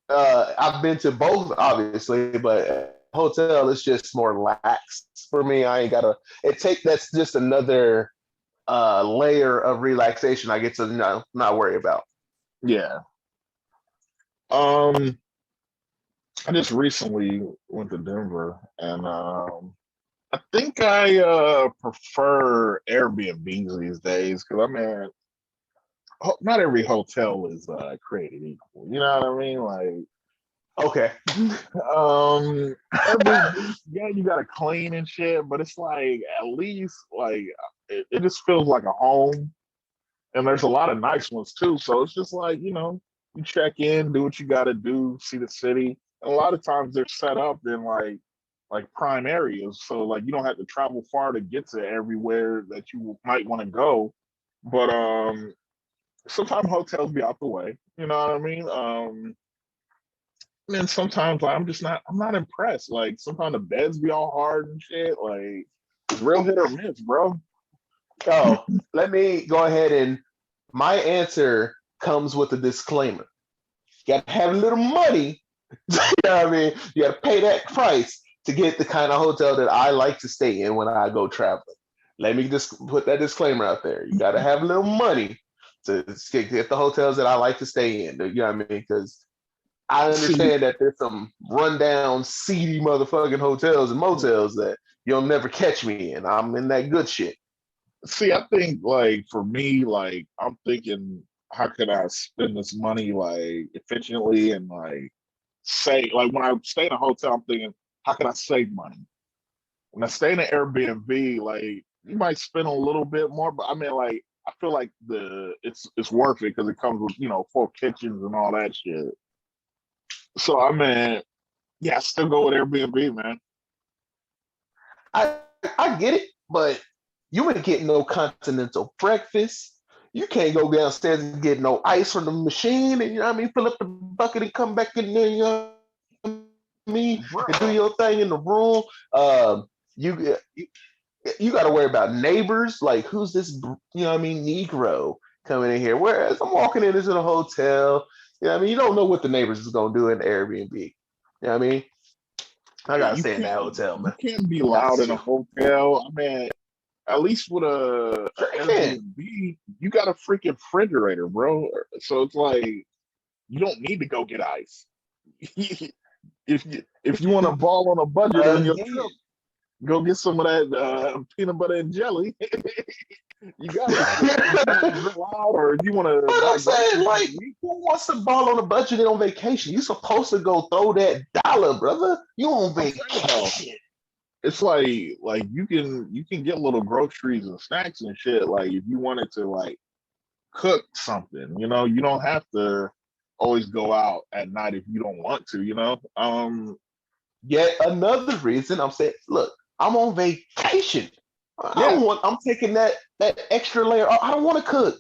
I've been to both, obviously, but hotel is just more lax for me. I ain't gotta. It take that's just another layer of relaxation I get to not worry about. Yeah. Um, I just recently went to Denver, and I think I prefer Airbnbs these days because I mean, not every hotel is created equal. You know what I mean? Like, Okay. Airbnb, yeah, you gotta clean and shit, but it's like at least like it just feels like a home. And there's a lot of nice ones too. So it's just like, you check in, do what you gotta do, see the city. And a lot of times they're set up in like prime areas. So like you don't have to travel far to get to everywhere that you might want to go. But sometimes hotels be out the way. You know what I mean? And then sometimes like, I'm not impressed. Like sometimes the beds be all hard and shit. Like it's real hit or miss, bro. Oh, let me go ahead and my answer comes with a disclaimer. You got to have a little money. You know what I mean? You got to pay that price to get the kind of hotel that I like to stay in when I go traveling. Let me just put that disclaimer out there. You got to have a little money to get the hotels that I like to stay in. You know what I mean? Because I See, understand that there's some rundown, seedy motherfucking hotels and motels that you'll never catch me in. I'm in that good shit. I think like for me, like I'm thinking, how can I spend this money like efficiently and like save? Like when I stay in a hotel, I'm thinking, how can I save money? When I stay in an Airbnb, like you might spend a little bit more, but I mean, like I feel like it's worth it because it comes with full kitchens and all that shit. So I mean, yeah, I still go with Airbnb, man. I I get it, but you ain't getting no continental breakfast. You can't go downstairs and get no ice from the machine, and you know what I mean, fill up the bucket and come back in there, you know what I mean, and do Bro, your thing in the room. You you got to worry about neighbors, like who's this, you know what I mean, Negro coming in here. Whereas I'm walking into the hotel, you know what I mean, you don't know what the neighbors is gonna do in the Airbnb. You know what I mean? I yeah, gotta stay in that hotel, you man. can't be Got loud in a to. hotel. I mean, at least with a Sure you can. Airbnb, you got a freaking refrigerator, bro. So it's like you don't need to go get ice. If you want to ball on a budget on your Again. trip, go get some of that peanut butter and jelly. You got it. If you want to grill out or if you want to But buy I'm saying, groceries for the like, week, who wants to ball on a budget on vacation? You supposed to go throw that dollar, brother. You on I'm saying though, vacation. it's like you can get little groceries and snacks and shit. Like if you wanted to like cook something, you don't have to always go out at night if you don't want to. Yet another reason I'm saying, look, I'm on vacation. I Yeah, don't want. I'm taking that extra layer. I don't want to cook.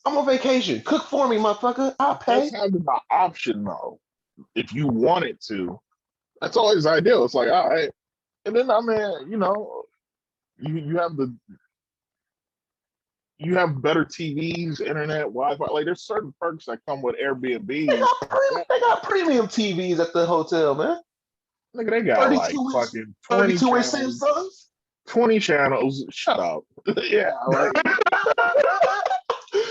I'm on vacation. Cook for me, motherfucker. I'll that's pay. having the option though. If you wanted to, that's always ideal. It's like, all right. And then I mean, you have better TVs, internet, Wi-Fi. Like there's certain perks that come with Airbnbs. That They got premium TVs at the hotel, man. nigga, they got like 32 inch, fucking 20 32 inch channels. Samsungs. 20 channels. Shut up. Yeah, like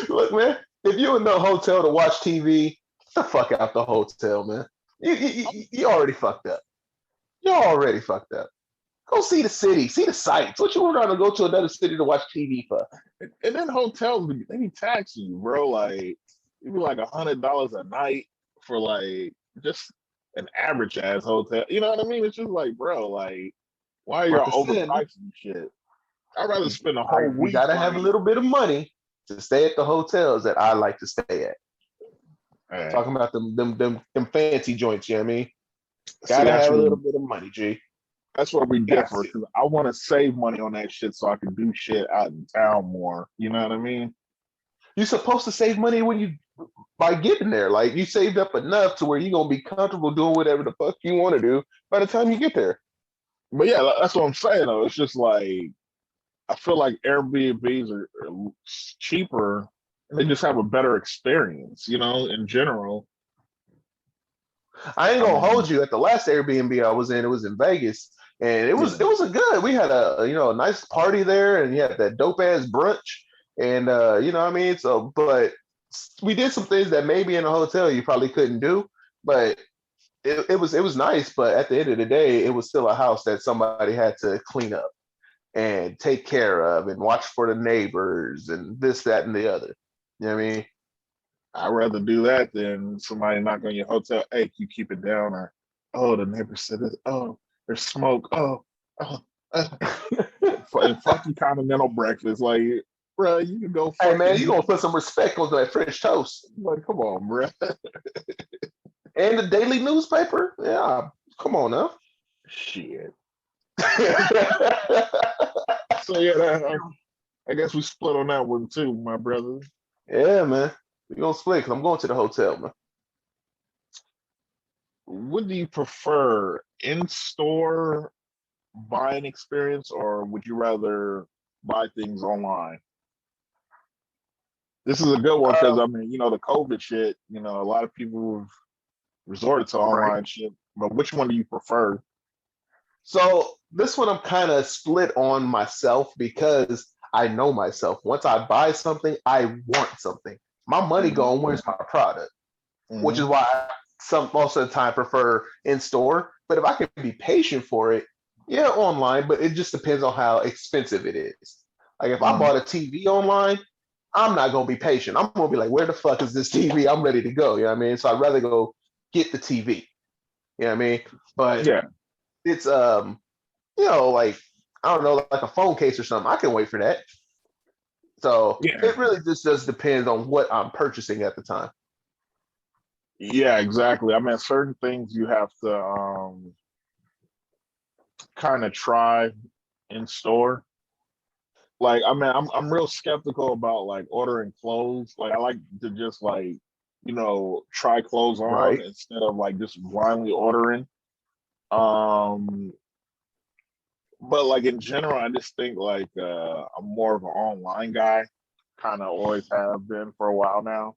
Look, man, if you in the hotel to watch TV, get the fuck out the hotel, man. You already fucked up. You already fucked up. Go see the city, see the sights. What you want to go to another city to watch TV for? And then hotels, they be taxing you, bro. Like it be like $100 a night for like just an average ass hotel. You know what I mean? It's just like, bro, like why are Like y'all I said, overpricing shit? I'd rather spend a whole you week gotta have a like, little bit of money to stay at the hotels that I like to stay at. hey, Talking about them fancy joints, you know what I mean? see Gotta have a little bit of money, G. that's where we Got differ to. because I want to save money on that shit so I can do shit out in town more. You know what I mean? You're supposed to save money when you by getting there. Like you saved up enough to where you're gonna be comfortable doing whatever the fuck you want to do by the time you get there. But yeah, that's what I'm saying though. It's just like I feel like Airbnbs are cheaper and they just have a better experience, you know, in general. I ain't I gonna mean, hold you. At the last Airbnb I was in, it was in Vegas, and yeah. it was a good. We had a nice party there, and you had that dope ass brunch, and you know what I mean. So, but we did some things that maybe in a hotel you probably couldn't do, but it was nice. But at the end of the day, it was still a house that somebody had to clean up and take care of and watch for the neighbors and this, that, and the other. You know what I mean? I'd rather do that than somebody knock on your hotel. Hey, can you keep it down? Or, oh, the neighbor said this. Oh, there's smoke. Oh, and funky continental breakfast. Like, bro, you can go Hey man, fucking you get, gonna put some respect on that French toast like, come on, bro. and the daily newspaper? Yeah, come on now. Shit. Yeah, So yeah, I guess we split on that one too, my brother. man. We gonna split because I'm going to the hotel, man. What do you prefer, in-store buying experience, or would you rather buy things online? This is a good one because Uh, I mean, you know, the COVID shit. You know, a lot of people have resorted to right. online shit. But which one do you prefer? So this one I'm kind of split on myself because I know myself. Once I buy something, I want something. My money Hmm. going, where's my product? Which Hmm. is why I some most of the time prefer in store. But if I can be patient for it, yeah, online. But it just depends on how expensive it is. Like if I Hmm. bought a TV online, I'm not gonna be patient. I'm gonna be like, where the fuck is this TV? I'm ready to go. You know what I mean? So I'd rather go get the TV. You know what I mean? But Yeah, it's like I don't know, like a phone case or something. I can wait for that. So yeah, it really just depends on what I'm purchasing at the time. yeah, exactly. I mean, certain things you have to kind of try in store. Like, I mean, I'm real skeptical about like ordering clothes. Like, I like to just like, you know, try clothes on Right. instead of like just blindly ordering. Um, but like in general, I just think like I'm more of an online guy. Kind of always have been for a while now.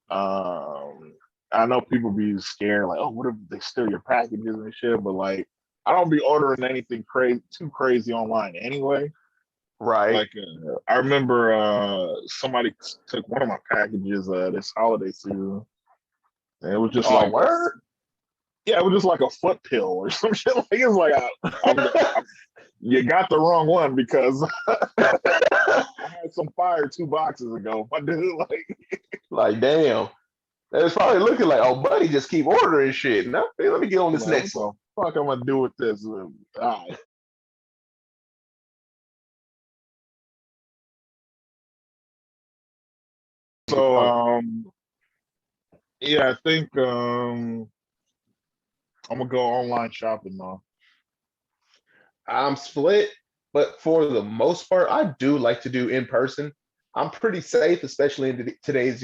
Um, I know people be scared, like, oh, what if they steal your packages and shit? But like, I don't be ordering anything crazy, too crazy online anyway. Right. Like, I remember somebody took one of my packages this holiday season, and it was just Oh, like a, word. yeah, it was just like a foot pill or some shit. Like, it's like I'm you got the wrong one because I had some fire 2 boxes ago. My dude, like, Like, damn. It's probably looking like, oh, buddy, just keep ordering shit. No, hey, let me get on this what next one. the fuck am I do with this? All right. So, yeah, I think I'm gonna go online shopping now. I'm split, but for the most part, I do like to do in person. I'm pretty safe, especially in today's,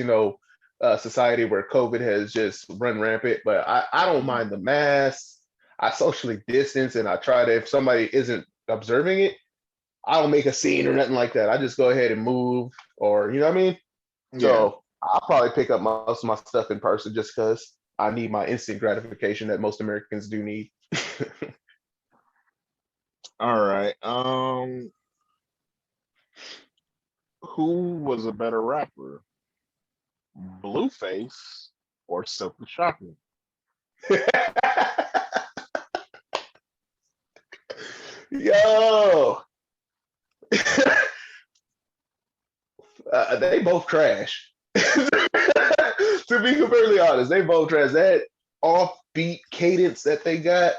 society where COVID has just run rampant. But I don't Mhm. mind the mask. I socially distance and I try to, if somebody isn't observing it, I don't make a scene or nothing like that. I just go ahead and move or, you know what I mean? Yeah. So I'll probably pick up most of my stuff in person just because I need my instant gratification that most Americans do need. All right. Who was a better rapper, Blueface or Silk the Shocker? Yo, they both trash. To be completely honest, they both trash. That offbeat cadence that they got,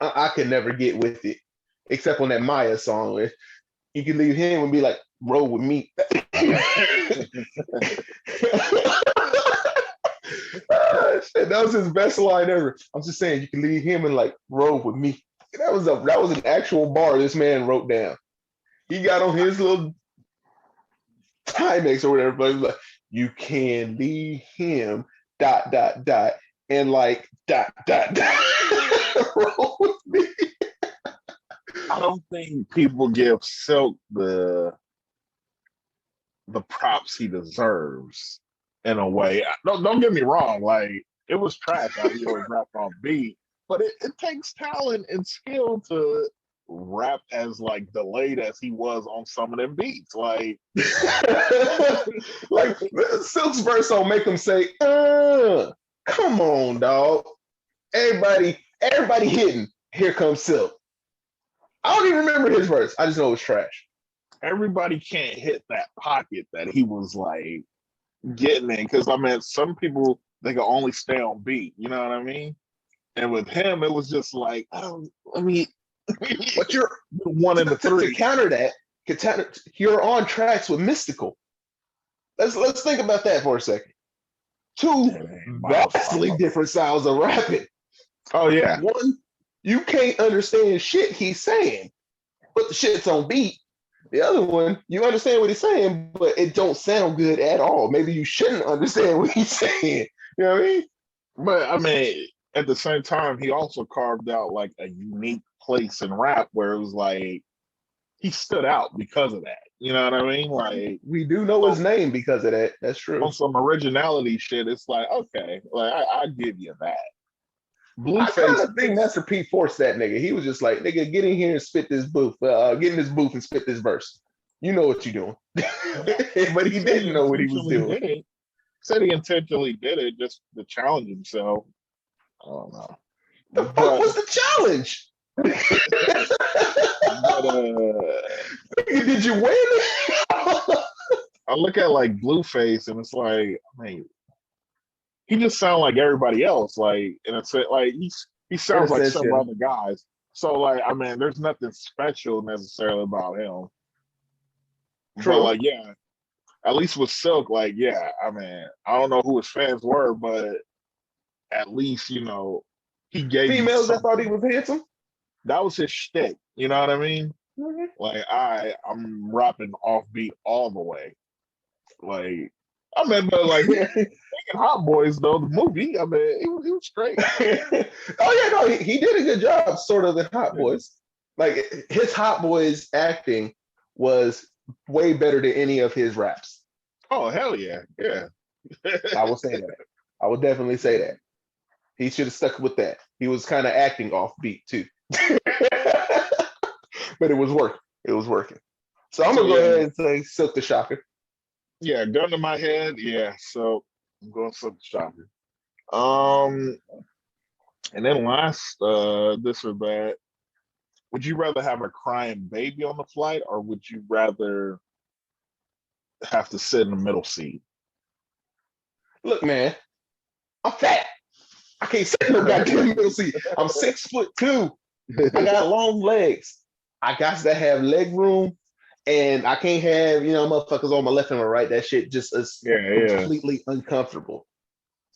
I could never get with it, except on that Maya song where you can leave him and be like, roll with me. Shit, that was his best line ever. I'm just saying, you can leave him and like roll with me. That was an actual bar this man wrote down. He got on his little Timex or whatever, but he was like, you can leave him dot dot dot and like dot dot dot roll with me. I don't think people give Silk the props he deserves in a way. Don't get me wrong, like it was trash how he always rapped on beat, but it takes talent and skill to rap as like delayed as he was on some of them beats. Like Like Silk's verse don't make him say, come on, dog. Everybody hitting. Here comes Silk. I don't even remember his verse. I just know it was trash. everybody can't hit that pocket that he was like getting in. Cause I mean some people they can only stay on beat, you know what I mean? And with him, it was just like, I mean, But you're the one in the three. To counter that, you're on tracks with Mystical. Let's think about that for a second. Two vastly different styles of rapping. Oh yeah. One, you can't understand shit he's saying, but the shit's on beat. The other one, you understand what he's saying, but it don't sound good at all. Maybe you shouldn't understand what he's saying. You know what I mean? But I mean, at the same time, he also carved out like a unique place in rap where it was like he stood out because of that. You know what I mean? Like we do know his name because of that. That's true. On some originality shit, it's like, okay, like I give you that. Blueface, I kind of think Master P forced that nigga. He was just like, nigga, get in here and spit this booth. Get in this booth and spit this verse. You know what you're doing. But he didn't know what he was doing. Said he intentionally did it just to challenge himself. I don't know. The fuck was the challenge? But, did you win? I look at like Blueface and it's like, I mean, he just sounds like everybody else. Like, and it's like he sounds like some other guys. So like, I mean, there's nothing special necessarily about him. True. But like, yeah, at least with Silk, like, yeah, I mean, I don't know who his fans were, but at least, you know, he gave females that thought he was handsome. That was his shtick. You know what I mean? Mm-hmm. Like, I'm rapping offbeat all the way. Like, I mean, but like, Hot Boys though, the movie, I mean, he was great. Oh yeah, no, he did a good job, sort of, in Hot Boys. Like his Hot Boys acting was way better than any of his raps. Oh hell yeah, yeah. I will say that. I will definitely say that. He should have stuck with that. He was kind of acting offbeat too, but it was working. It was working. So I'm gonna go ahead and say Silk the Shocker. Yeah, gun to my head. Yeah, so I'm going Silk the Shocker. And then last, this or that. Would you rather have a crying baby on the flight, or would you rather have to sit in the middle seat? Look, man, I'm fat. I can't sit in no goddamn middle seat. I'm 6'2". I got long legs. I got to have leg room. And I can't have, motherfuckers on my left and my right. That shit just is completely uncomfortable.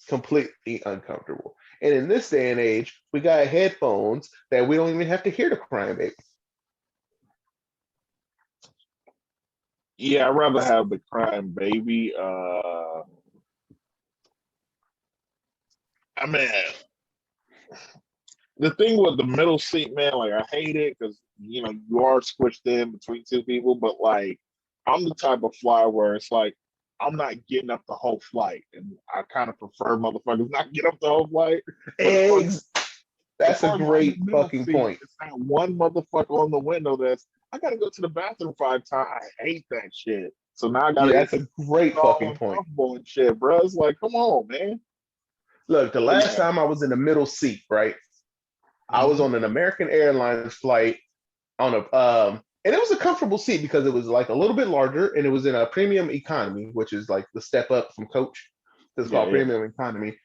Completely uncomfortable. And in this day and age, we got headphones that we don't even have to hear the crying baby. Yeah, I'd rather have the crying baby. I mean, the thing with the middle seat, man, like I hate it because you are squished in between two people, but like I'm the type of fly where it's like I'm not getting up the whole flight, and I kind of prefer motherfuckers not get up the whole flight. That's a great fucking point. It's that one motherfucker on the window I gotta go to the bathroom 5 times. I hate that shit. So now I gotta. That's a great fucking point. And shit, bro. It's like, come on, man. Look, the last time I was in the middle seat, right? I was on an American Airlines flight on a and it was a comfortable seat because it was like a little bit larger and it was in a premium economy, which is like the step up from coach. It's called premium economy.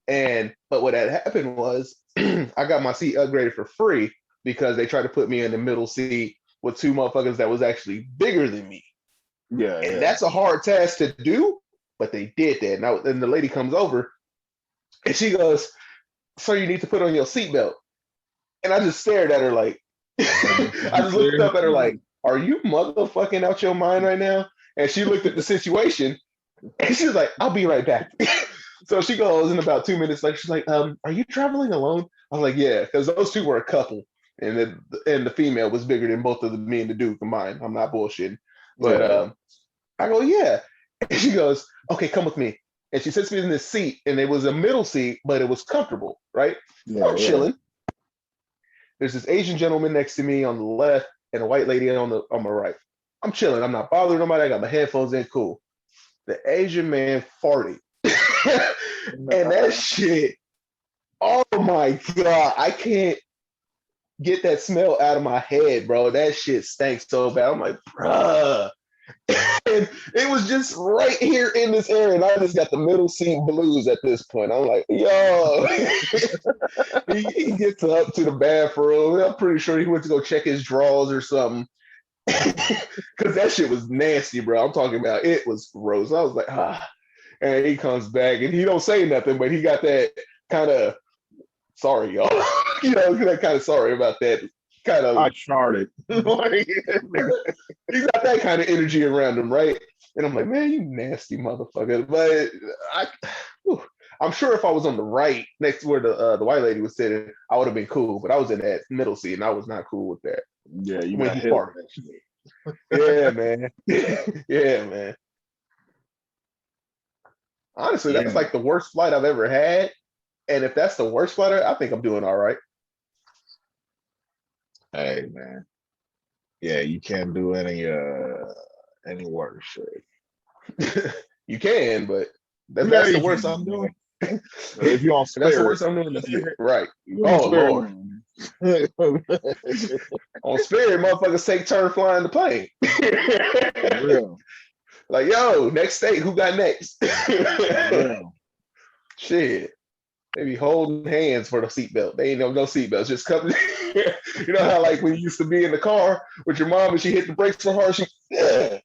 And but what had happened was I got my seat upgraded for free because they tried to put me in the middle seat with two motherfuckers that was actually bigger than me. And that's a hard task to do, but they did that. Now, then the lady comes over and she goes, "Sir, you need to put on your seatbelt." And I just stared at her like, I just looked up at her like, "Are you motherfucking out your mind right now?" And she looked at the situation and she was like, "I'll be right back." So she goes in about 2 minutes. Like she's like, "Are you traveling alone?" I was like, "Yeah," because those two were a couple, and the female was bigger than both of me and the dude combined. I'm not bullshitting, but I go, "Yeah," and she goes, "Okay, come with me." And she sits me in this seat, and it was a middle seat, but it was comfortable, right? I'm chilling. There's this Asian gentleman next to me on the left, and a white lady on my right. I'm chilling. I'm not bothering nobody. I got my headphones in. Cool. The Asian man farted. And that shit, oh my God, I can't get that smell out of my head, bro. That shit stank so bad. I'm like, bruh. And it was just right here in this area, and I just got the middle seat blues at this point. I'm like, yo. he gets up to the bathroom. I'm pretty sure he went to go check his drawers or something. Because that shit was nasty, bro. I'm talking about it was gross. I was like, ah. And he comes back and he don't say nothing, but he got that kind of sorry, y'all. That kind of sorry about that. Kind of I charted. He's got that kind of energy around him, right? And I'm like, man, you nasty motherfucker. But I'm sure if I was on the right next to where the white lady was sitting, I would have been cool. But I was in that middle seat and I was not cool with that. Yeah, you got hit. Yeah, man. Yeah, man. Honestly, that's like the worst flight I've ever had. And if that's the worst flight, I think I'm doing all right. Hey, man. Yeah, you can't do any worse shit. You can, but that's the worst I'm doing. If you're on Spirit. That's the worst I'm doing. Right. Oh, Lord. On Spirit, motherfuckers take turn flying the plane. Real. Like, yo, next state, who got next? Shit. They be holding hands for the seatbelt. They ain't no seatbelts. Just coming. You know how like when you used to be in the car with your mom and she hit the brakes so hard, yeah.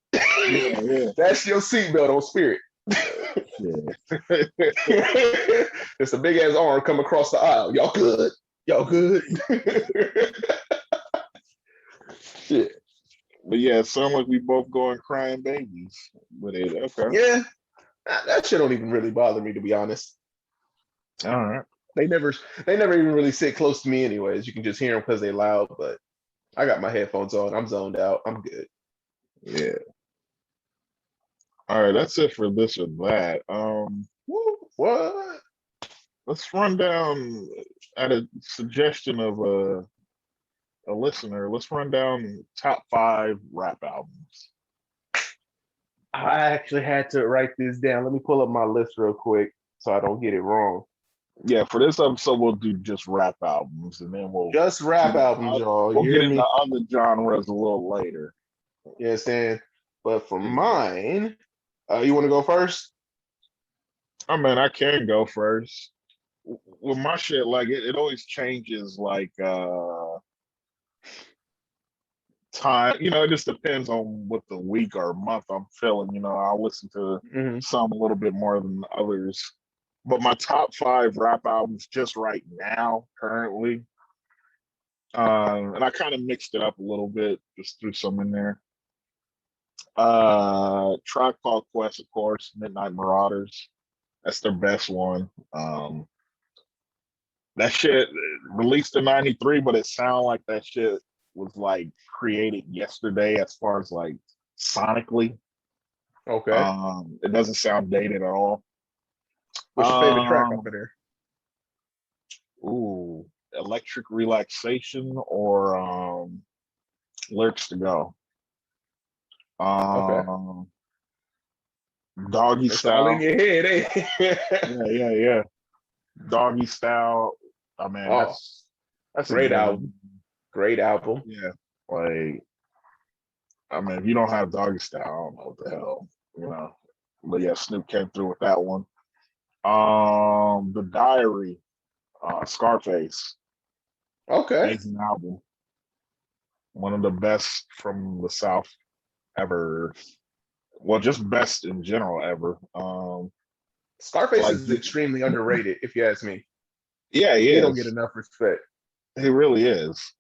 That's your seatbelt on Spirit. It's a big ass arm come across the aisle. Y'all good? Y'all good? Shit. But yeah, it sounds like we both going crying babies with it. Okay. Yeah. That shit don't even really bother me, to be honest. All right. They never even really sit close to me anyways. You can just hear them because they're loud, but I got my headphones on. I'm zoned out. I'm good. Yeah. All right, that's it for this or that. What? Let's run down at a suggestion of a listener. Let's run down top 5 rap albums. I actually had to write this down. Let me pull up my list real quick so I don't get it wrong. Yeah, for this episode, we'll do just rap albums, and then we'll just rap albums, y'all. We'll get into other genres a little later. You understand? But for mine, you want to go first? I mean, I can go first. With my shit, like it always changes, like time. It just depends on what the week or month I'm feeling. I'll listen to some a little bit more than others. But my top 5 rap albums just right now, currently, and I kind of mixed it up a little bit, just threw some in there. Tribe Called Quest, of course, Midnight Marauders. That's their best one. That shit released in '93, but it sounded like that shit was like created yesterday as far as like sonically. Okay. It doesn't sound dated at all. What's your favorite track off of there? Ooh, Electric Relaxation or Lyrics to Go. Okay. Doggy Style. All in your head, eh? Yeah. Doggy Style. I mean, That's a Great given. album. Great album. Yeah. Like, I mean, if you don't have Doggy Style, I don't know what the hell, you know. But yeah, Snoop came through with that one. The Diary, Scarface, Okay. amazing album. One of the best from the South ever. Well, just best in general ever. Scarface Like, is extremely underrated, if you ask me. yeah, he He don't get is. enough respect. He really is.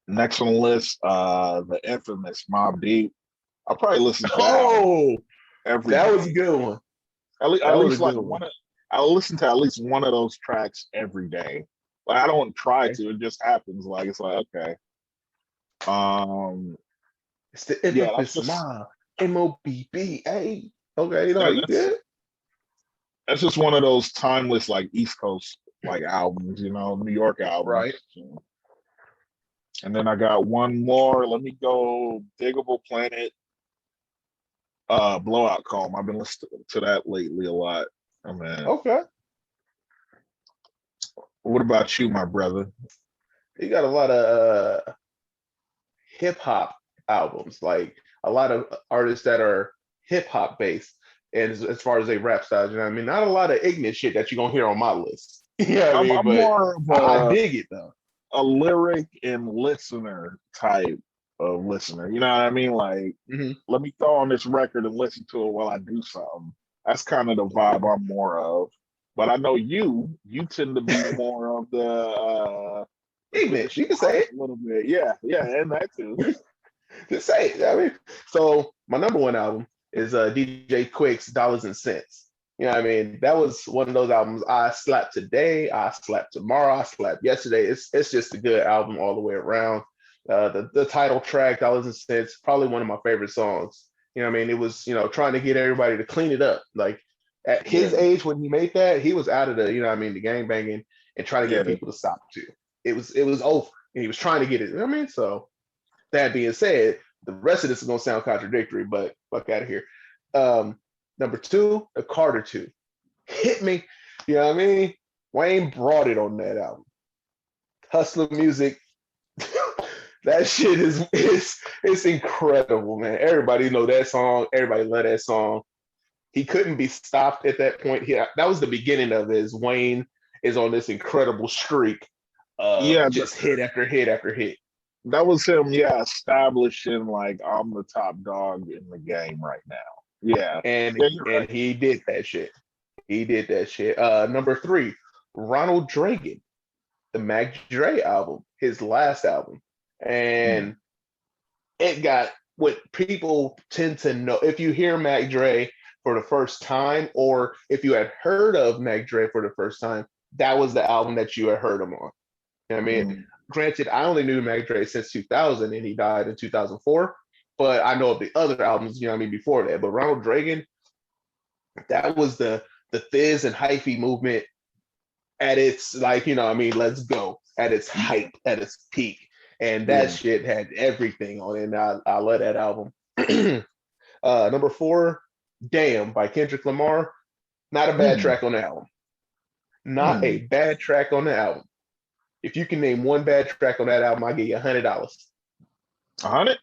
Next on the list, the infamous Mobb Deep. I probably listen to that album Oh, every that was a day. good one. At That was a least like good one. one. I listen to at least one of those tracks every day. Like I don't try Okay. to; it just happens. Like it's like okay. Um, It's the yeah, that's infamous just mob. MOBB. Okay, you know, that, you that's good? that's just one of those timeless like East Coast like albums, you know, New York albums. Right. So, and then I got one more. Let me go. Diggable Planet, Blowout Calm. I've been listening to that lately a lot. Oh man. Okay. What about you, my brother? You got a lot of hip hop albums, like a lot of artists that are hip hop based. And as far as they rap styles, you know what I mean? Not a lot of ignorant shit that you're gonna hear on my list. You know what I mean? I'm But more of I dig it though. a lyric and listener type of listener. You know what I mean? Like, Hmm. let me throw on this record and listen to it while I do something. That's kind of the vibe I'm more of. But I know you tend to be more of the Ignorant, finish you can line say it. a little bit. Yeah, yeah, and that too. Just say it. I mean, so my number one album is DJ Quick's Dollars and Cents. You know what I mean? That was one of those albums I slapped today, I slapped tomorrow, I slapped yesterday. It's just a good album all the way around. The title track, Dollars and Cents, probably one of my favorite songs. You know what I mean? It was, trying to get everybody to clean it up. Like at his Yeah, age when he made that, he was out of the, the gang banging and trying to yeah, get people to stop too. It was over. And he was trying to get it. You know what I mean? So that being said, the rest of this is gonna sound contradictory, but fuck out of here. Um, Number two, the Carter two. Hit me. You know what I mean? Wayne brought it on that album. Hustler music. That shit is incredible, man. Everybody know that song. Everybody love that song. He couldn't be stopped at that point. That was the beginning of his. Wayne is on this incredible streak of yeah. just hit after hit after hit. That was him. Yeah, establishing like I'm the top dog in the game right now. Yeah, and yeah, you're right. and he did that shit. He did that shit. Number three, Ronald Reagan, the Mac Dre album, his last album, Hmm. and it got what people tend to know. If you hear Mac Dre for the first time, or if you had heard of Mac Dre for the first time, that was the album that you had heard him on. You know what I mean, Hmm. granted, I only knew Mac Dre since 2000, and he died in 2004. But I know of the other albums, you know what I mean, before that. But Ronald Reagan, that was the Thiz and hyphy movement at its like, I mean, let's go at its Yeah, height, at its peak. And that yeah. shit had everything on it. And I love that album. Number four, Damn by Kendrick Lamar. Not a bad Hmm. track on the album. Not Hmm. a bad track on the album. If you can name one bad track on that album, I'll give you $100. 100,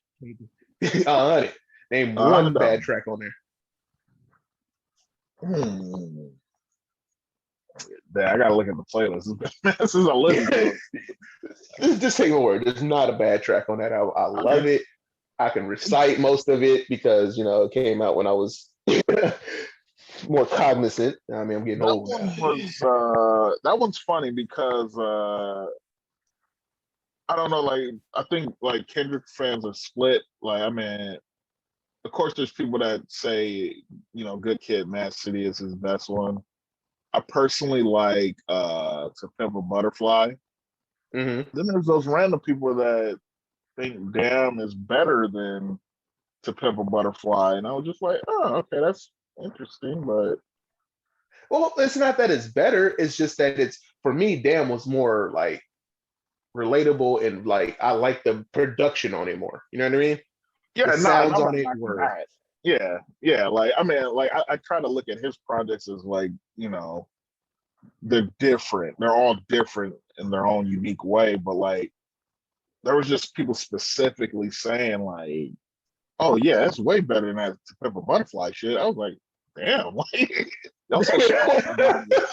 100. Name one bad $100. track on there. Hmm. Yeah, I gotta look at the playlist. This is a listen to it. Just take my word. There's not a bad track on that album. I love Okay. it. I can recite most of it because it came out when I was more cognizant. I mean, I'm getting That old now. one was that one's funny because I don't know, like I think like Kendrick fans are split. Like I mean, of course there's people that say, Good Kid, Mad City is his best one. I personally like To Pimp a Butterfly. Hmm. Then there's those random people that think Damn is better than To Pimp a Butterfly. And I was just like, oh, okay, that's interesting. But Well, it's not that it's better. It's just that it's for me. Damn was more like relatable and like I like the production on it more. You know what I mean? The yeah, no, and sounds I'm on not it knocking were that. Yeah, yeah. Like I mean, like I try to look at his projects as like, they're different. They're all different in their own unique way. But like, there was just people specifically saying like, "Oh yeah, that's way better than that To Pimp a Butterfly shit." I was like, "Damn, like, y'all so soft about it."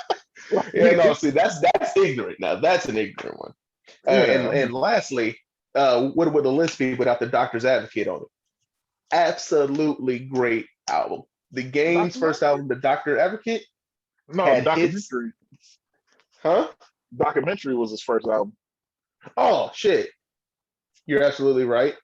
Yeah, no, Like, see, that's ignorant. Now that's an ignorant one. yeah, And lastly, what would the list be without the Doctor's Advocate on it? Absolutely great album. The Game's first documentary? album, The Doctor Advocate, No, had hits. documentary. Huh? Documentary was his first album. Oh shit. You're absolutely right.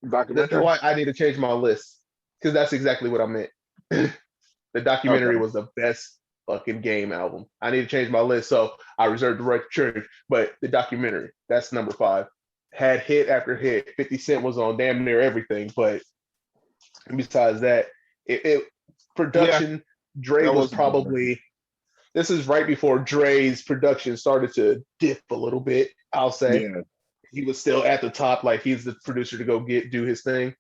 Documentary. Why I need to change my list. Because that's exactly what I meant. The documentary Okay. was the best fucking Game album. I need to change my list, so I reserved the right to change. But the documentary, that's number 5. Had hit after hit. 50 Cent was on damn near everything, but besides that, it Yeah, production, Dre that was was a good record. probably, this is right before Dre's production started to dip a little bit, I'll say. Yeah. He was still at the top, like he's the producer to go do his thing.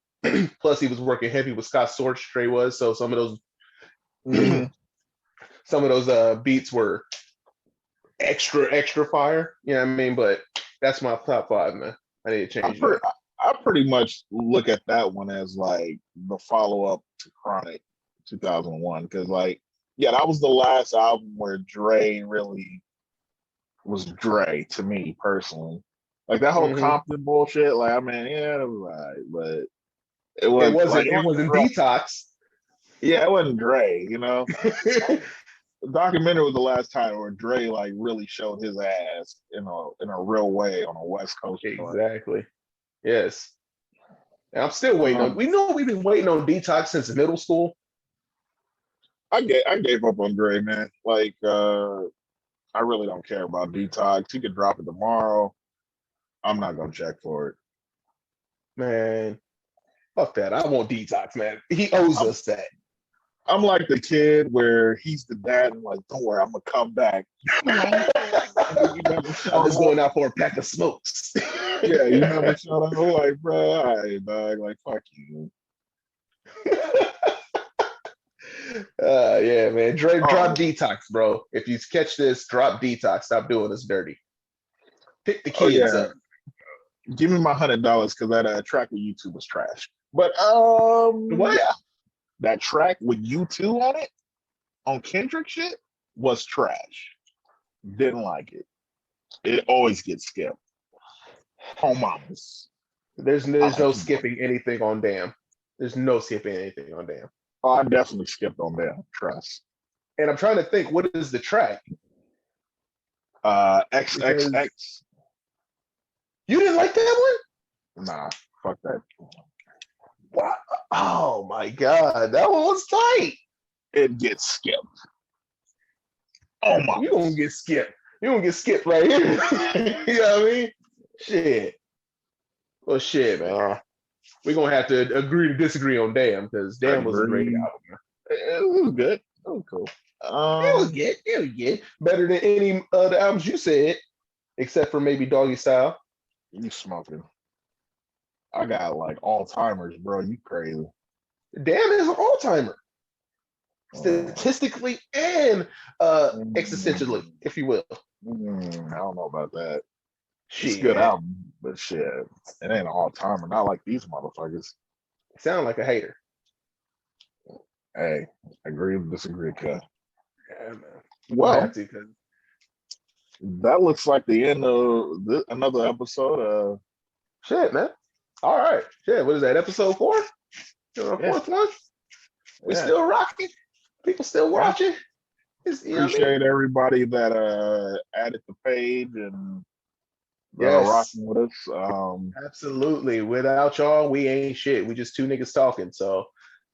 Plus, he was working heavy with Scott Storch. Dre was, so some of those Hmm. beats were extra fire. You know what I mean? But that's my top 5, man. I need to I, change per- that. I pretty much look at that one as like the follow up to Chronic 2001 because like yeah, that was the last album where Dre really was Dre to me personally. Like that whole Hmm. Compton bullshit, like I mean, yeah, it was right, but It it wasn't. It wasn't wasn't Dre. Detox. Yeah, it wasn't Dre, you know. The documentary was the last time where Dre like really showed his ass in a real way on a West Coast joint. Exactly. Yes. And I'm still waiting on. Um, We know we've been waiting on Detox since middle school. I gave up on Dre, man. Like I really don't care about Detox. He could drop it tomorrow. I'm not gonna check for it. Man, fuck that. I want Detox, man. He owes I'm us that. I'm like the kid where he's the dad and like, don't worry, I'm gonna come back. And then you never I'm showed just up. going out for a pack of smokes. Yeah, you never showed up. I'm like, bro, all right, dog. Like, fuck you. Yeah, man. Drop Oh, Detox, bro. If you catch this, drop Detox. Stop doing us dirty. Pick the oh kids yeah. up. Give me my $100 because that track with YouTube was trash. But What? yeah, that track with U2 on it on Kendrick shit was trash. Didn't like it. It always gets skipped. Home mamas. I There's like no you more. skipping anything on Damn. There's no skipping anything on Damn. Oh, I definitely skipped on them. Trust. And I'm trying to think, what is the track? Because XXX. you didn't like that Nah, fuck that. one? Wow. Oh my god, that one was tight. It gets skipped. Oh my. You gonna get skipped. You gonna get skipped right here. You know what I mean? Shit. Well, shit, man. We're gonna have to agree to disagree on Damn because Damn was a great Agree. album. It was good. It was cool. It was good. It was good. Better than any of the albums you said, except for maybe Doggy Style. You smoking. I got like Alzheimer's, bro. You crazy. Damn is an all timer, Uh, statistically and existentially, mm, if you will. I don't know about that. It's a good Shit. album, but shit, it ain't an all timer. Not like these motherfuckers. Sound like a hater. Hey, agree or disagree, cut. Yeah, man. We're gonna Well, have to because that looks like the end of another episode. shit, man. All right. Shit. What is that? Episode 4? Yeah, Fourth one? We yeah, still rocking. People still yeah. watching. You know what I mean? Appreciate everybody that added the page and Yes. rocking with us. Absolutely. Without y'all, we ain't shit. We just two niggas talking. So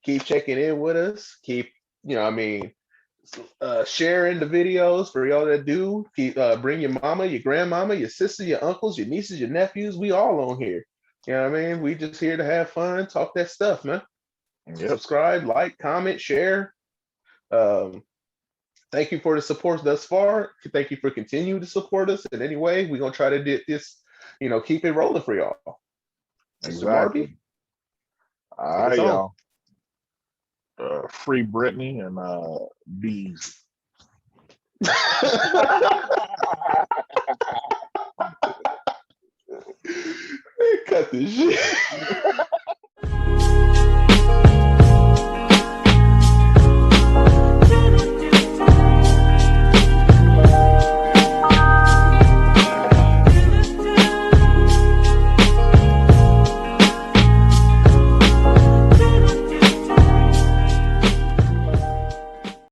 keep checking in with us. Keep, I mean, sharing the videos for y'all that do. Keep bring your mama, your grandmama, your sister, your uncles, your nieces, your nephews. We all on here. You know what I mean? We just here to have fun, talk that stuff, man. Yep, Subscribe, like, comment, share. Um, thank you for the support thus far. Thank you for continuing to support us in any way. We're gonna try to do this, keep it rolling for y'all. Mr. exactly. Marby, All take us right, home. y'all. Free Britney and bees. Cut this shit.